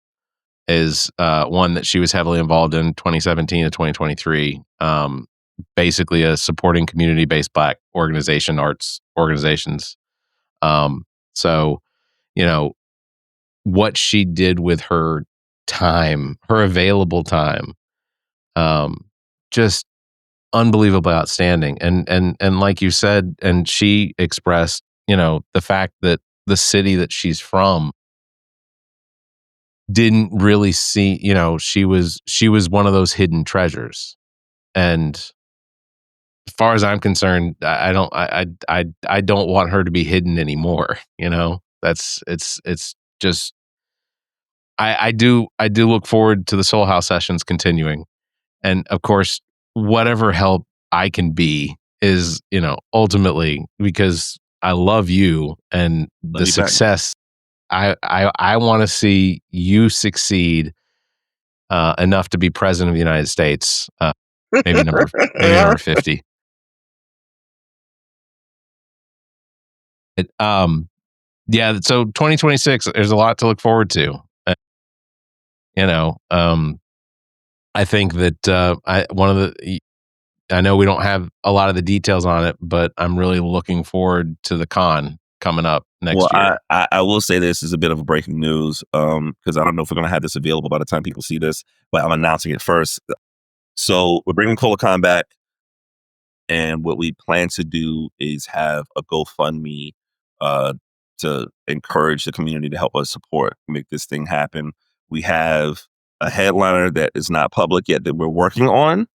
is one that she was heavily involved in 2017 to 2023. Basically a supporting community-based Black arts organizations. So, what she did with her time, her available time, just unbelievably outstanding. And like you said, and she expressed, the fact that the city that she's from didn't really see, she was one of those hidden treasures. And as far as I'm concerned, I don't want her to be hidden anymore. It's just, I do look forward to the Soul House sessions continuing. And of course, whatever help I can be is, ultimately because I love you and the success. I want to see you succeed enough to be president of the United States. Maybe number 50. Yeah. So 2026, there's a lot to look forward to. I think that I know we don't have a lot of the details on it, but I'm really looking forward to the con coming up next year. I will say this is a bit of a breaking news because I don't know if we're going to have this available by the time people see this, but I'm announcing it first. So we're bringing ColaCon back, and what we plan to do is have a GoFundMe to encourage the community to help us make this thing happen. We have a headliner that is not public yet that we're working on.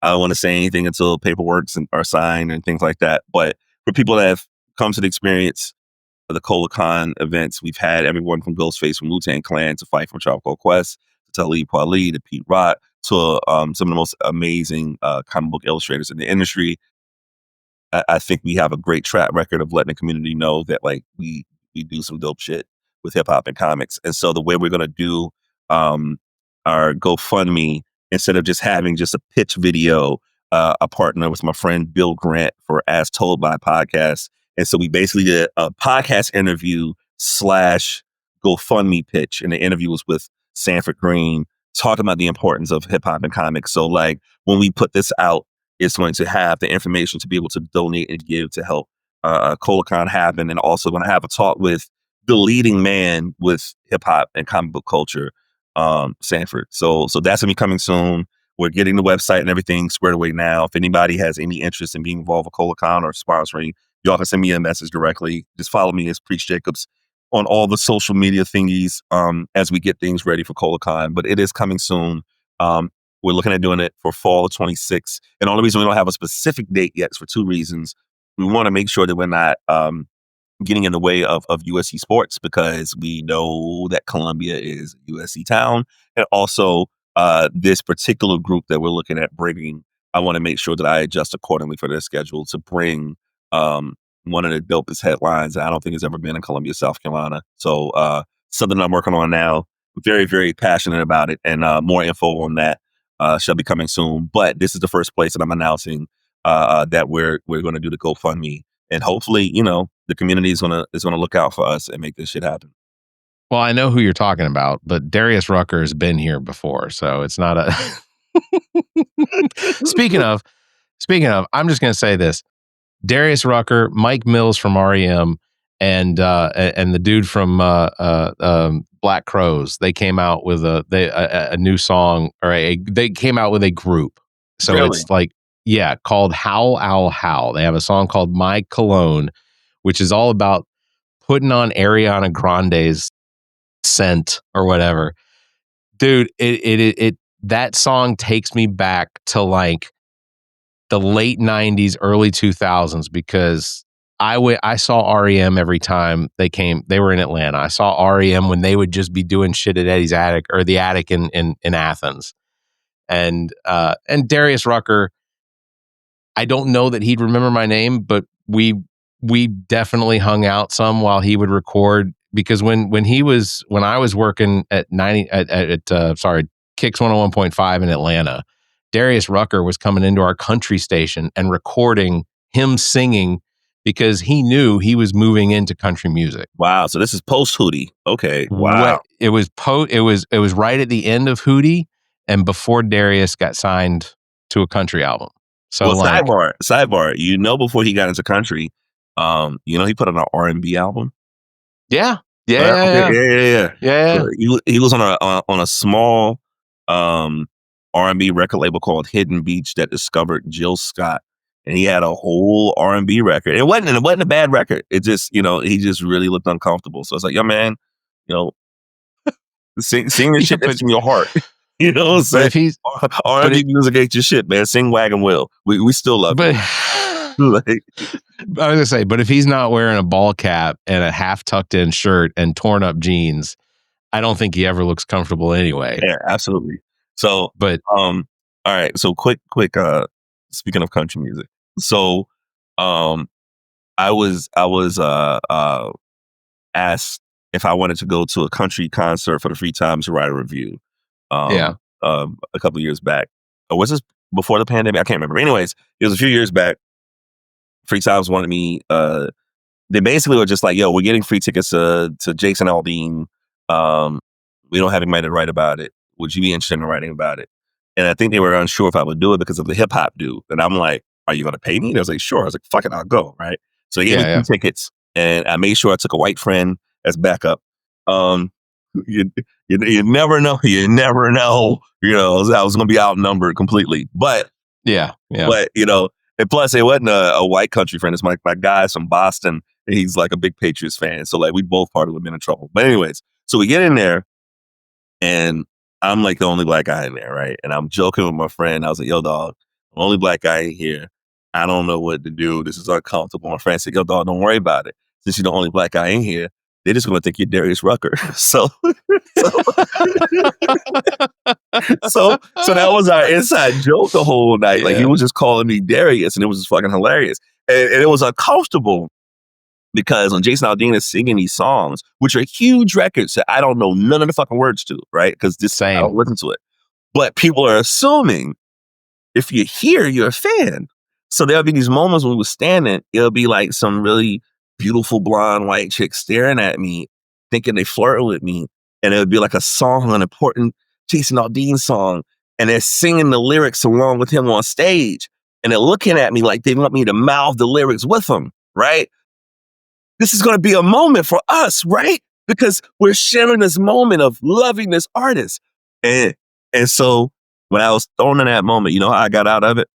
I don't want to say anything until paperwork are signed and things like that. But for people that have come to the experience of the ColaCon events, we've had everyone from Ghostface from Wu-Tang Clan to Fight from Tribe Called Quest to Talib Kweli to Pete Rock to some of the most amazing comic book illustrators in the industry. I think we have a great track record of letting the community know that we do some dope shit with hip hop and comics. And so the way we're gonna do our GoFundMe, instead of just having just a pitch video, I partner with my friend Bill Grant for As Told By podcast. And so we basically did a podcast interview / GoFundMe pitch. And the interview was with Sanford Green, talking about the importance of hip hop and comics. So when we put this out, it's going to have the information to be able to donate and give to help ColaCon happen. And also going to have a talk with the leading man with hip hop and comic book culture, Sanford. So that's gonna be coming soon. We're getting the website and everything squared away now. If anybody has any interest in being involved with ColaCon or sponsoring, y'all can send me a message directly. Just follow me as Preach Jacobs on all the social media thingies as we get things ready for ColaCon. But it is coming soon. We're looking at doing it for fall of 26. And the only reason we don't have a specific date yet is for two reasons. We want to make sure that we're not getting in the way of USC sports, because we know that Columbia is a USC town. And also this particular group that we're looking at bringing, I want to make sure that I adjust accordingly for their schedule to bring one of the dopest headlines that I don't think has ever been in Columbia, South Carolina. So something I'm working on now. Very, very passionate about it. And more info on that shall be coming soon. But this is the first place that I'm announcing that we're going to do the GoFundMe. And hopefully, the community is gonna look out for us and make this shit happen. Well, I know who you're talking about, but Darius Rucker has been here before, so it's not a. Speaking of, I'm just gonna say this: Darius Rucker, Mike Mills from REM, and the dude from Black Crowes. They came out with a new song, or they came out with a group. So Really? It's called Howl Owl Howl. They have a song called My Cologne, which is all about putting on Ariana Grande's scent or whatever. Dude, it that song takes me back to the late 90s, early 2000s, because I saw REM every time they were in Atlanta. I saw REM when they would just be doing shit at Eddie's Attic, or the Attic in Athens. And Darius Rucker, I don't know that he'd remember my name, but we definitely hung out some while he would record, because when I was working at Kicks 101.5 in Atlanta, Darius Rucker was coming into our country station and recording him singing, because he knew he was moving into country music. Wow. So this is post Hootie. Okay. Wow. It was right at the end of Hootie and before Darius got signed to a country album. So sidebar, before he got into country, he put on an R&B album. Yeah. Yeah. So he was on a small R&B record label called Hidden Beach that discovered Jill Scott, and he had a whole R&B record. It wasn't a bad record. It just, he just really looked uncomfortable. So it's like, yo, man, Sing the shit but- that's in your heart. You know what I'm But saying? if he's, R&B music ain't your shit, man. Sing Wagon Wheel. We still love but it. Like, I was gonna say, but if he's not wearing a ball cap and a half tucked in shirt and torn up jeans, I don't think he ever looks comfortable anyway. yeah, absolutely. So, But all right. So quick. Speaking of country music, so, I was asked if I wanted to go to a country concert for the Free Times to write a review. A couple of years back. Or was this before the pandemic? I can't remember. Anyways, it was a few years back. Free Times wanted me. They basically were just like, "Yo, we're getting free tickets to Jason Aldean. We don't have anybody to write about it. Would you be interested in writing about it?" And I think they were unsure if I would do it because of the hip hop dude. And I'm like, "Are you going to pay me?" And I was like, "Sure." I was like, "Fuck it, I'll go." Right. So they gave me 2 tickets, and I made sure I took a white friend as backup. You never know. You never know. You know, I was going to be outnumbered completely. But but you know, and plus it wasn't a white country friend. It's my guy's from Boston, and he's like a big Patriots fan. So like we both part of been in trouble. But anyways, so we get in there, and I'm like the only black guy in there, right? And I'm joking with my friend. I was like, "Yo, dog, I'm the only black guy in here. I don't know what to do. This is uncomfortable." My friend said, "Yo, dog, don't worry about it. Since you're the only black guy in here, they're just going to think you're Darius Rucker." So that was our inside joke the whole night. Like, he was just calling me Darius, and it was just fucking hilarious. And it was uncomfortable because when Jason Aldean is singing these songs, which are huge records that I don't know none of the fucking words to, right? Because I don't listen to it. But people are assuming if you're here, you're a fan. So there'll be these moments when we were standing, it'll be like some really beautiful blonde white chick staring at me, thinking they flirt with me. And it would be like a song, an important Jason Aldean song. And they're singing the lyrics along with him on stage. And they're looking at me like they want me to mouth the lyrics with them, right? This is going to be a moment for us, right? Because we're sharing this moment of loving this artist. And so when I was thrown in that moment, you know how I got out of it?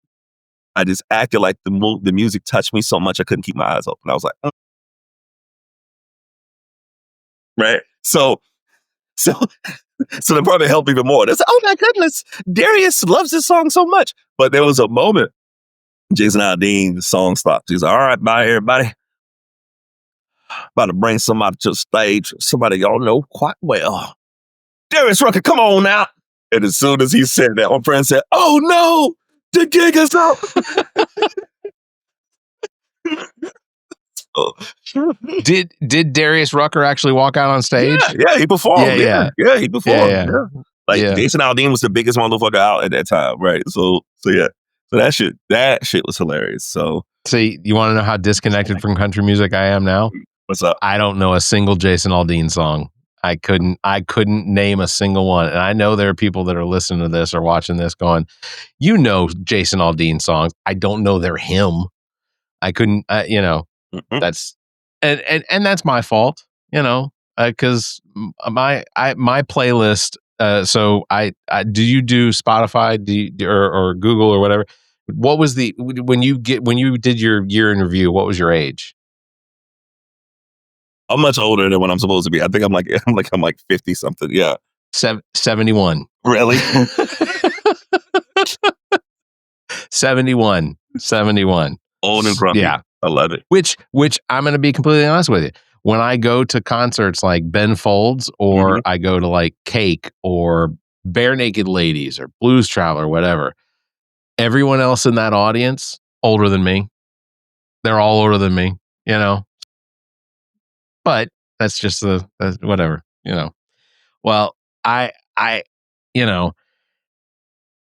I just acted like the music touched me so much I couldn't keep my eyes open. I was like, right? So they probably helped even more. They said, "Oh my goodness, Darius loves this song so much." But there was a moment, Jason Aldean, the song stopped. He's like, "All right, bye everybody. About to bring somebody to the stage, somebody y'all know quite well. Darius Rucker, come on now." And as soon as he said that, my friend said, "Oh no, the gig is up." Did Darius Rucker actually walk out on stage? Yeah, he performed. Yeah, he performed. Yeah. Like Jason Aldean was the biggest motherfucker out at that time, right? So yeah. So that shit was hilarious. So see, you want to know how disconnected from country music I am now? What's up? I don't know a single Jason Aldean song. I couldn't name a single one. And I know there are people that are listening to this or watching this going, you know Jason Aldean songs. I don't know they're him. I couldn't, that's, and that's my fault, because my playlist. So do you do Spotify or Google or whatever? What was when you did your year in review? What was your age? I'm much older than what I'm supposed to be. I think I'm like 50 something. Yeah. 71. Really? 71. Old and grumpy. Yeah. I love it. Which I'm going to be completely honest with you. When I go to concerts like Ben Folds or I go to like Cake or Bare Naked Ladies or Blues Traveler or whatever, everyone else in that audience older than me. They're all older than me, But that's just whatever, Well,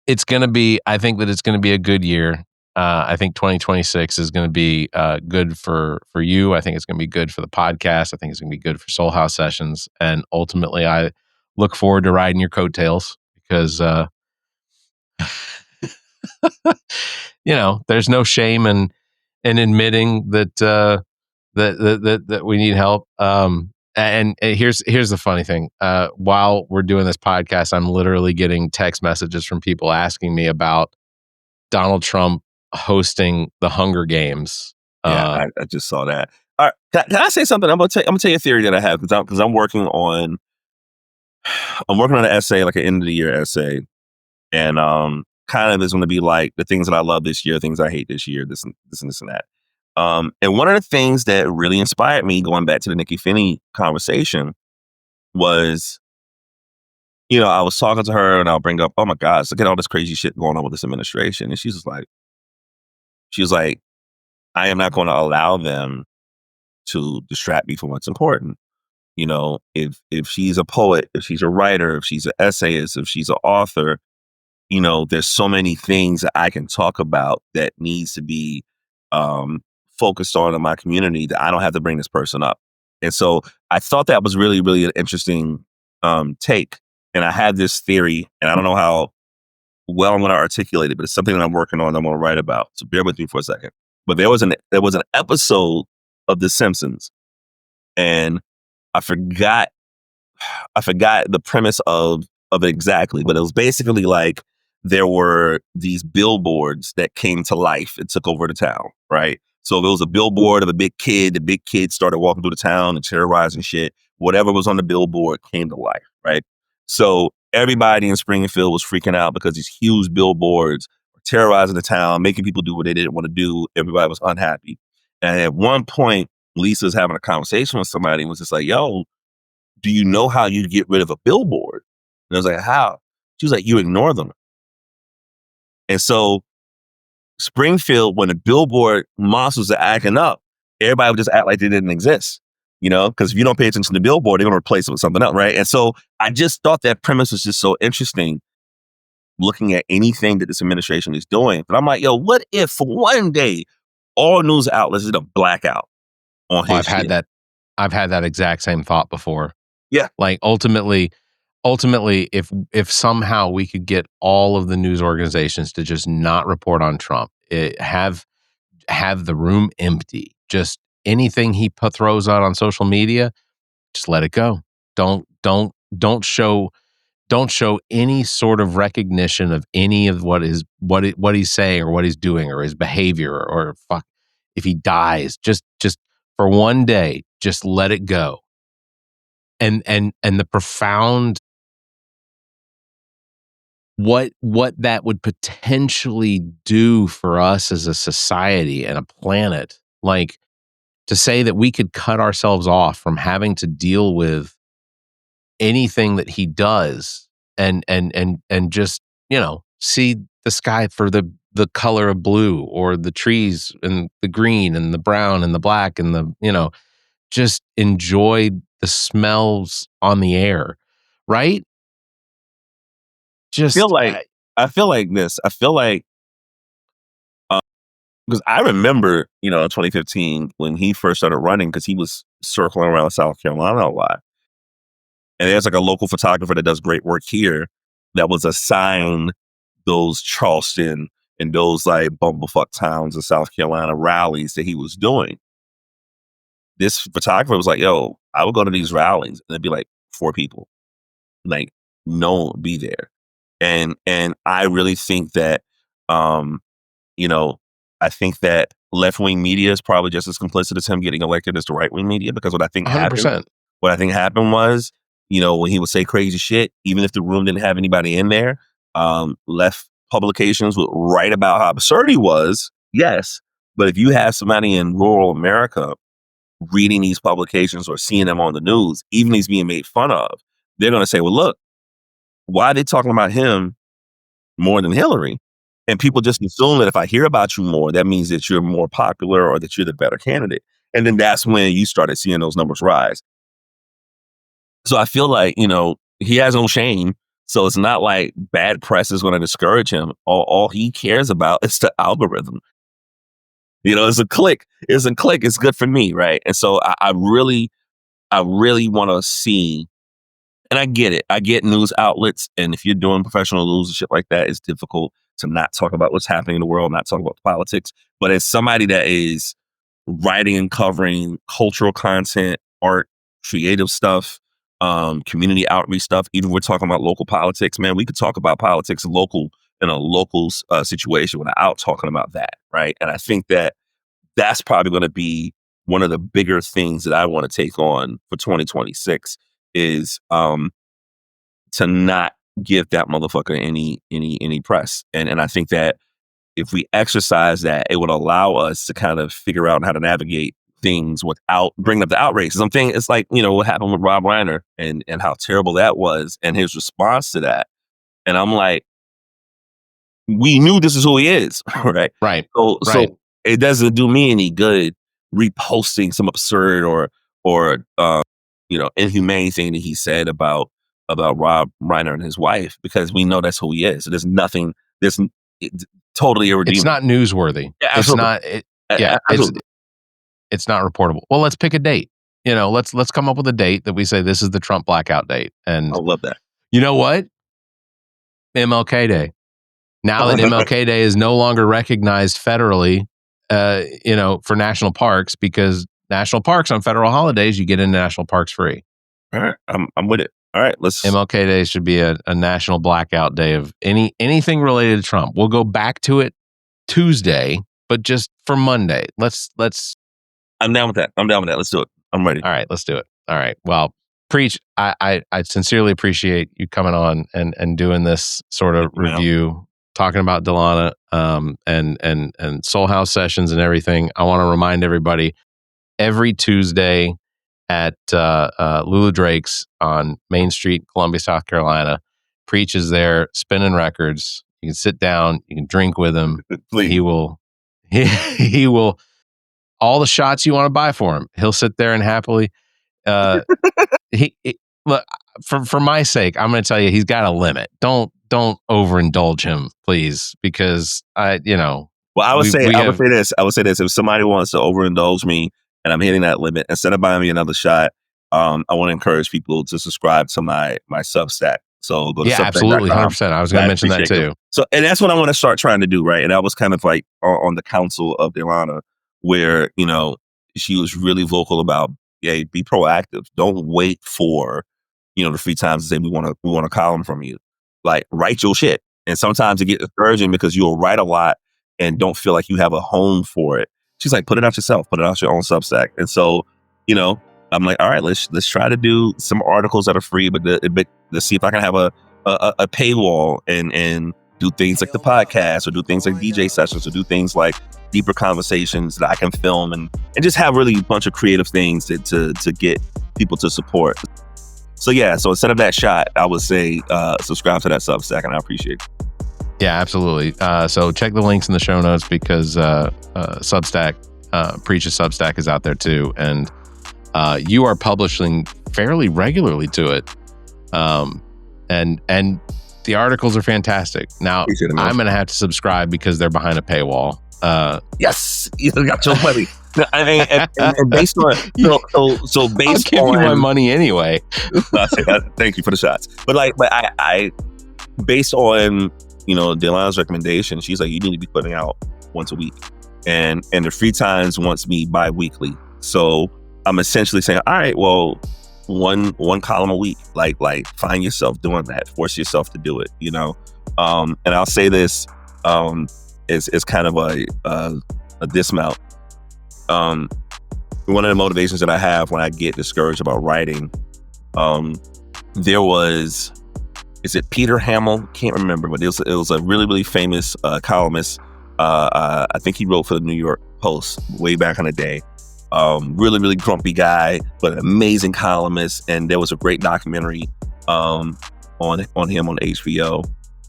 it's going to be, I think that it's going to be a good year. I think 2026 is going to be good for you. I think it's going to be good for the podcast. I think it's going to be good for Soul House Sessions. And ultimately, I look forward to riding your coattails because, there's no shame in admitting that that we need help. And here's the funny thing. While we're doing this podcast, I'm literally getting text messages from people asking me about Donald Trump hosting the Hunger Games. I just saw that. All right, can I say something? I'm gonna tell you a theory that I have because I'm working on I'm working on an essay, like an end of the year essay, and kind of is going to be like the things that I love this year, things I hate this year, this and that. And one of the things that really inspired me, going back to the Nikki Finney conversation, was, I was talking to her and I'll bring up, oh my gosh, look at all this crazy shit going on with this administration. And she was like, I am not going to allow them to distract me from what's important. If she's a poet, if she's a writer, if she's an essayist, if she's an author, there's so many things that I can talk about that needs to be focused on in my community that I don't have to bring this person up. And so I thought that was really, really an interesting take. And I had this theory, and I don't know how well I'm going to articulate it, but it's something that I'm working on that I'm going to write about. So bear with me for a second. But there was an episode of The Simpsons, and I forgot the premise of it exactly, but it was basically like there were these billboards that came to life and took over the town, right? So there was a billboard of a big kid. The big kid started walking through the town and terrorizing shit. Whatever was on the billboard came to life, right? So everybody in Springfield was freaking out because these huge billboards were terrorizing the town, making people do what they didn't want to do. Everybody was unhappy. And at one point, Lisa's having a conversation with somebody and was just like, yo, do you know how you get rid of a billboard? And I was like, how? She was like, you ignore them. And so Springfield, when the billboard monsters are acting up, everybody would just act like they didn't exist, because if you don't pay attention to the billboard, they're going to replace it with something else, right? And so I just thought that premise was just so interesting, looking at anything that this administration is doing. But I'm like, yo, what if for one day, all news outlets did a blackout on his shit? I've had that exact same thought before. Yeah. Like ultimately, if somehow we could get all of the news organizations to just not report on Trump, have the room empty, just anything he throws out on social media, just let it go. Don't show any sort of recognition of any of what he's saying or what he's doing or his behavior or fuck if he dies, just for one day, just let it go. And the profound what that would potentially do for us as a society and a planet, like to say that we could cut ourselves off from having to deal with anything that he does and just, see the sky for the color of blue, or the trees and the green and the brown and the black and the, just enjoy the smells on the air, right? Just I feel like this. I feel like because I remember, in 2015 when he first started running, because he was circling around South Carolina a lot. And there's like a local photographer that does great work here that was assigned those Charleston and those like bumblefuck towns in South Carolina rallies that he was doing. This photographer was like, yo, I would go to these rallies and it'd be like 4 people. Like, no one would be there. And I really think that, I think that left-wing media is probably just as complicit as him getting elected as the right-wing media, because what I think 100%. happened was, when he would say crazy shit, even if the room didn't have anybody in there, left publications would write about how absurd he was, yes. But if you have somebody in rural America reading these publications or seeing them on the news, even if he's being made fun of, they're going to say, well, look, why are they talking about him more than Hillary? And people just assume that if I hear about you more, that means that you're more popular or that you're the better candidate. And then that's when you started seeing those numbers rise. So I feel like, he has no shame. So it's not like bad press is going to discourage him. All he cares about is the algorithm. It's a click. It's a click. It's good for me, right? And so I really want to see. And I get it. I get news outlets. And if you're doing professional news and shit like that, it's difficult to not talk about what's happening in the world, not talk about politics. But as somebody that is writing and covering cultural content, art, creative stuff, community outreach stuff, even we're talking about local politics, man, we could talk about politics in a local situation without talking about that, right? And I think that that's probably going to be one of the bigger things that I want to take on for 2026 is to not give that motherfucker any press. And I think that if we exercise that, it would allow us to kind of figure out how to navigate things without bringing up the outrage. I'm thinking it's like, what happened with Rob Reiner and how terrible that was and his response to that. And I'm like, we knew this is who he is, right? Right. So it doesn't do me any good reposting some absurd or inhumane thing that he said about Rob Reiner and his wife, because we know that's who he is. So there's nothing. It's totally irredeemable. It's not newsworthy. Yeah, it's not. It's not reportable. Well, let's pick a date. Let's come up with a date that we say this is the Trump blackout date. And I love that. You know what? MLK Day. Now that MLK Day is no longer recognized federally, for national parks, because national parks on federal holidays, you get into national parks free. All right, I'm with it. All right, MLK Day should be a national blackout day of anything related to Trump. We'll go back to it Tuesday, but just for Monday. Let's. I'm down with that. Let's do it. I'm ready. All right, let's do it. All right. Well, Preach, I sincerely appreciate you coming on and doing this sort of review, talking about Delana, and Soul House sessions and everything. I want to remind everybody, every Tuesday at Lula Drake's on Main Street, Columbia, South Carolina, Preach is there spinning records. You can sit down, you can drink with him. Please. He will all the shots you want to buy for him. He'll sit there and happily. Look, for my sake, I'm going to tell you, he's got a limit. Don't overindulge him, please, because Well, I would say this. If somebody wants to overindulge me and I'm hitting that limit, instead of buying me another shot, I want to encourage people to subscribe to my Substack. So go to Substack.com. Absolutely, 100%. I was going to mention that too. So, and that's what I want to start trying to do, right? And I was kind of like on the council of Delana, where she was really vocal about, be proactive. Don't wait for the free times to say we want a column from you. Like, write your shit. And sometimes it gets discouraging because you'll write a lot and don't feel like you have a home for it. She's like, put it out yourself, put it out your own Substack. And so, I'm like, all right, let's try to do some articles that are free, but let's see if I can have a paywall and do things like the podcast, or do things like DJ sessions, or do things like deeper conversations that I can film and just have really a bunch of creative things to get people to support. So so instead of that shot, I would say subscribe to that Substack, and I appreciate it. Yeah, absolutely. So check the links in the show notes, because Substack, Preach's Substack is out there too, and you are publishing fairly regularly to it, and the articles are fantastic. Now I'm going to have to subscribe because they're behind a paywall. Yes, you got your money. I mean, and based on so based I'll give on you my money anyway. Thank you for the shots. But I based on Delana's recommendation, she's like, you need to be putting out once a week, and the Free Times wants me bi-weekly. So I'm essentially saying, all right, well, one column a week. Like find yourself doing that. Force yourself to do it. And I'll say this. Is kind of a dismount. One of the motivations that I have when I get discouraged about writing, there was, is it Peter Hamill? Can't remember, but it was a really, really famous columnist. I think he wrote for the New York Post way back in the day. Really, really grumpy guy, but an amazing columnist. And there was a great documentary on him on HBO.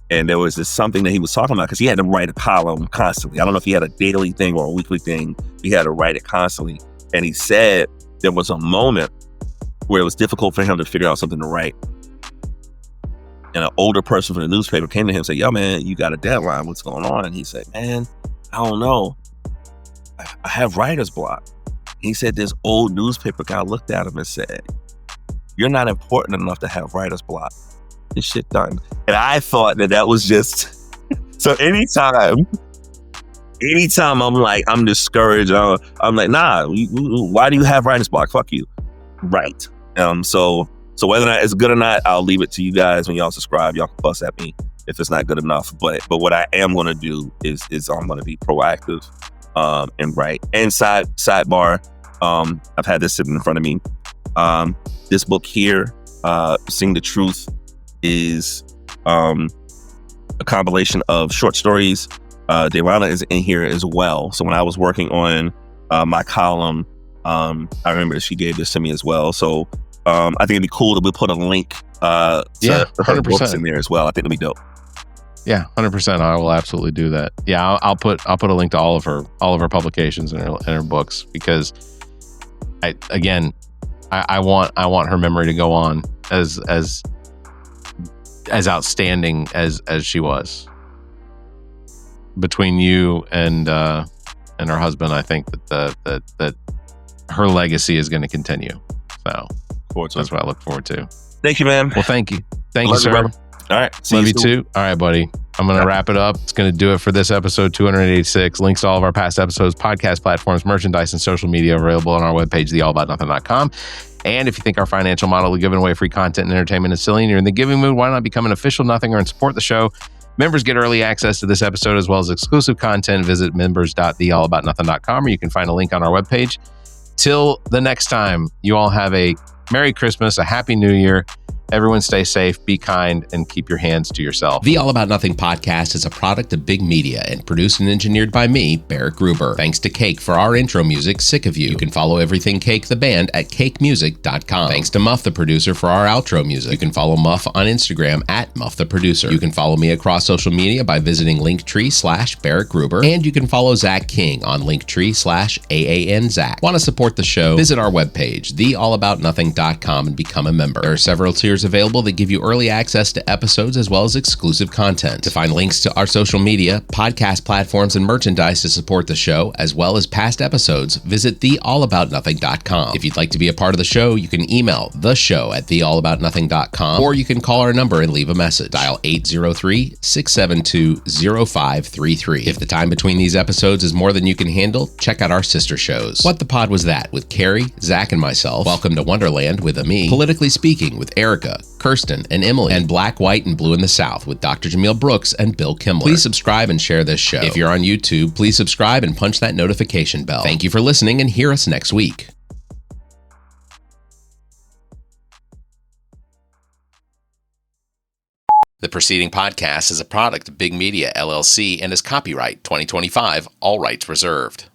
And there was something that he was talking about, because he had to write a column constantly. I don't know if he had a daily thing or a weekly thing. He had to write it constantly. And he said there was a moment where it was difficult for him to figure out something to write. And an older person from the newspaper came to him and said, yo, man, you got a deadline. What's going on? And he said, man, I don't know. I have writer's block. He said this old newspaper guy looked at him and said, you're not important enough to have writer's block. This shit done. And I thought that was just so anytime I'm discouraged, I'm like, nah, why do you have writer's block? Fuck you. Right. So whether or not it's good or not, I'll leave it to you guys. When y'all subscribe, y'all can fuss at me if it's not good enough. But what I am going to do is I'm going to be proactive and write. And sidebar, I've had this sitting in front of me. This book here, Sing the Truth, is a compilation of short stories. Delana is in here as well. So when I was working on my column, I remember she gave this to me as well. So I think it'd be cool that we put a link to her books in there as well. I think it'd be dope. Yeah, 100%. I will absolutely do that. Yeah, I'll put a link to all of her publications and her books, because I want her memory to go on as outstanding as she was. Between you and her husband, I think that her legacy is going to continue. So that's what I look forward to. Thank you, man. Well, thank you, sir. Brother. All right. Love you too. All right, buddy. I'm going to wrap it up. It's going to do it for this episode 286. Links to all of our past episodes, podcast platforms, merchandise, and social media available on our webpage, theallaboutnothing.com. And if you think our financial model of giving away free content and entertainment is silly and you're in the giving mood, why not become an official Nothinger and support the show? Members get early access to this episode as well as exclusive content. Visit members.theallaboutnothing.com, or you can find a link on our webpage. Till the next time, you all have a Merry Christmas, a Happy New Year. Everyone stay safe, be kind, and keep your hands to yourself. The All About Nothing podcast is a product of Big Media and produced and engineered by me, Barrett Gruber. Thanks to Cake for our intro music, Sick of You. You can follow everything Cake the band at cakemusic.com. Thanks to Muff the producer for our outro music. You can follow Muff on Instagram at Muff the producer. You can follow me across social media by visiting Linktree/Barrett Gruber. And you can follow Zach King on Linktree/AANZach. Want to support the show? Visit our webpage, theallaboutnothing.com, and become a member. There are several tiers available that give you early access to episodes as well as exclusive content. To find links to our social media, podcast platforms, and merchandise to support the show, as well as past episodes, visit theallaboutnothing.com. If you'd like to be a part of the show, you can email theshow@theallaboutnothing.com, or you can call our number and leave a message. Dial 803-672-0533. If the time between these episodes is more than you can handle, check out our sister shows. What the Pod Was That with Carrie, Zach, and myself. Welcome to Wonderland with Ami. Politically Speaking with Erica, Kirsten, and Emily, and Black, White, and Blue in the South with Dr. Jameel Brooks and Bill Kimmler. Please subscribe and share this show. If you're on YouTube, please subscribe and punch that notification bell. Thank you for listening, and hear us next week. The preceding podcast is a product of Big Media, LLC, and is copyright 2025, all rights reserved.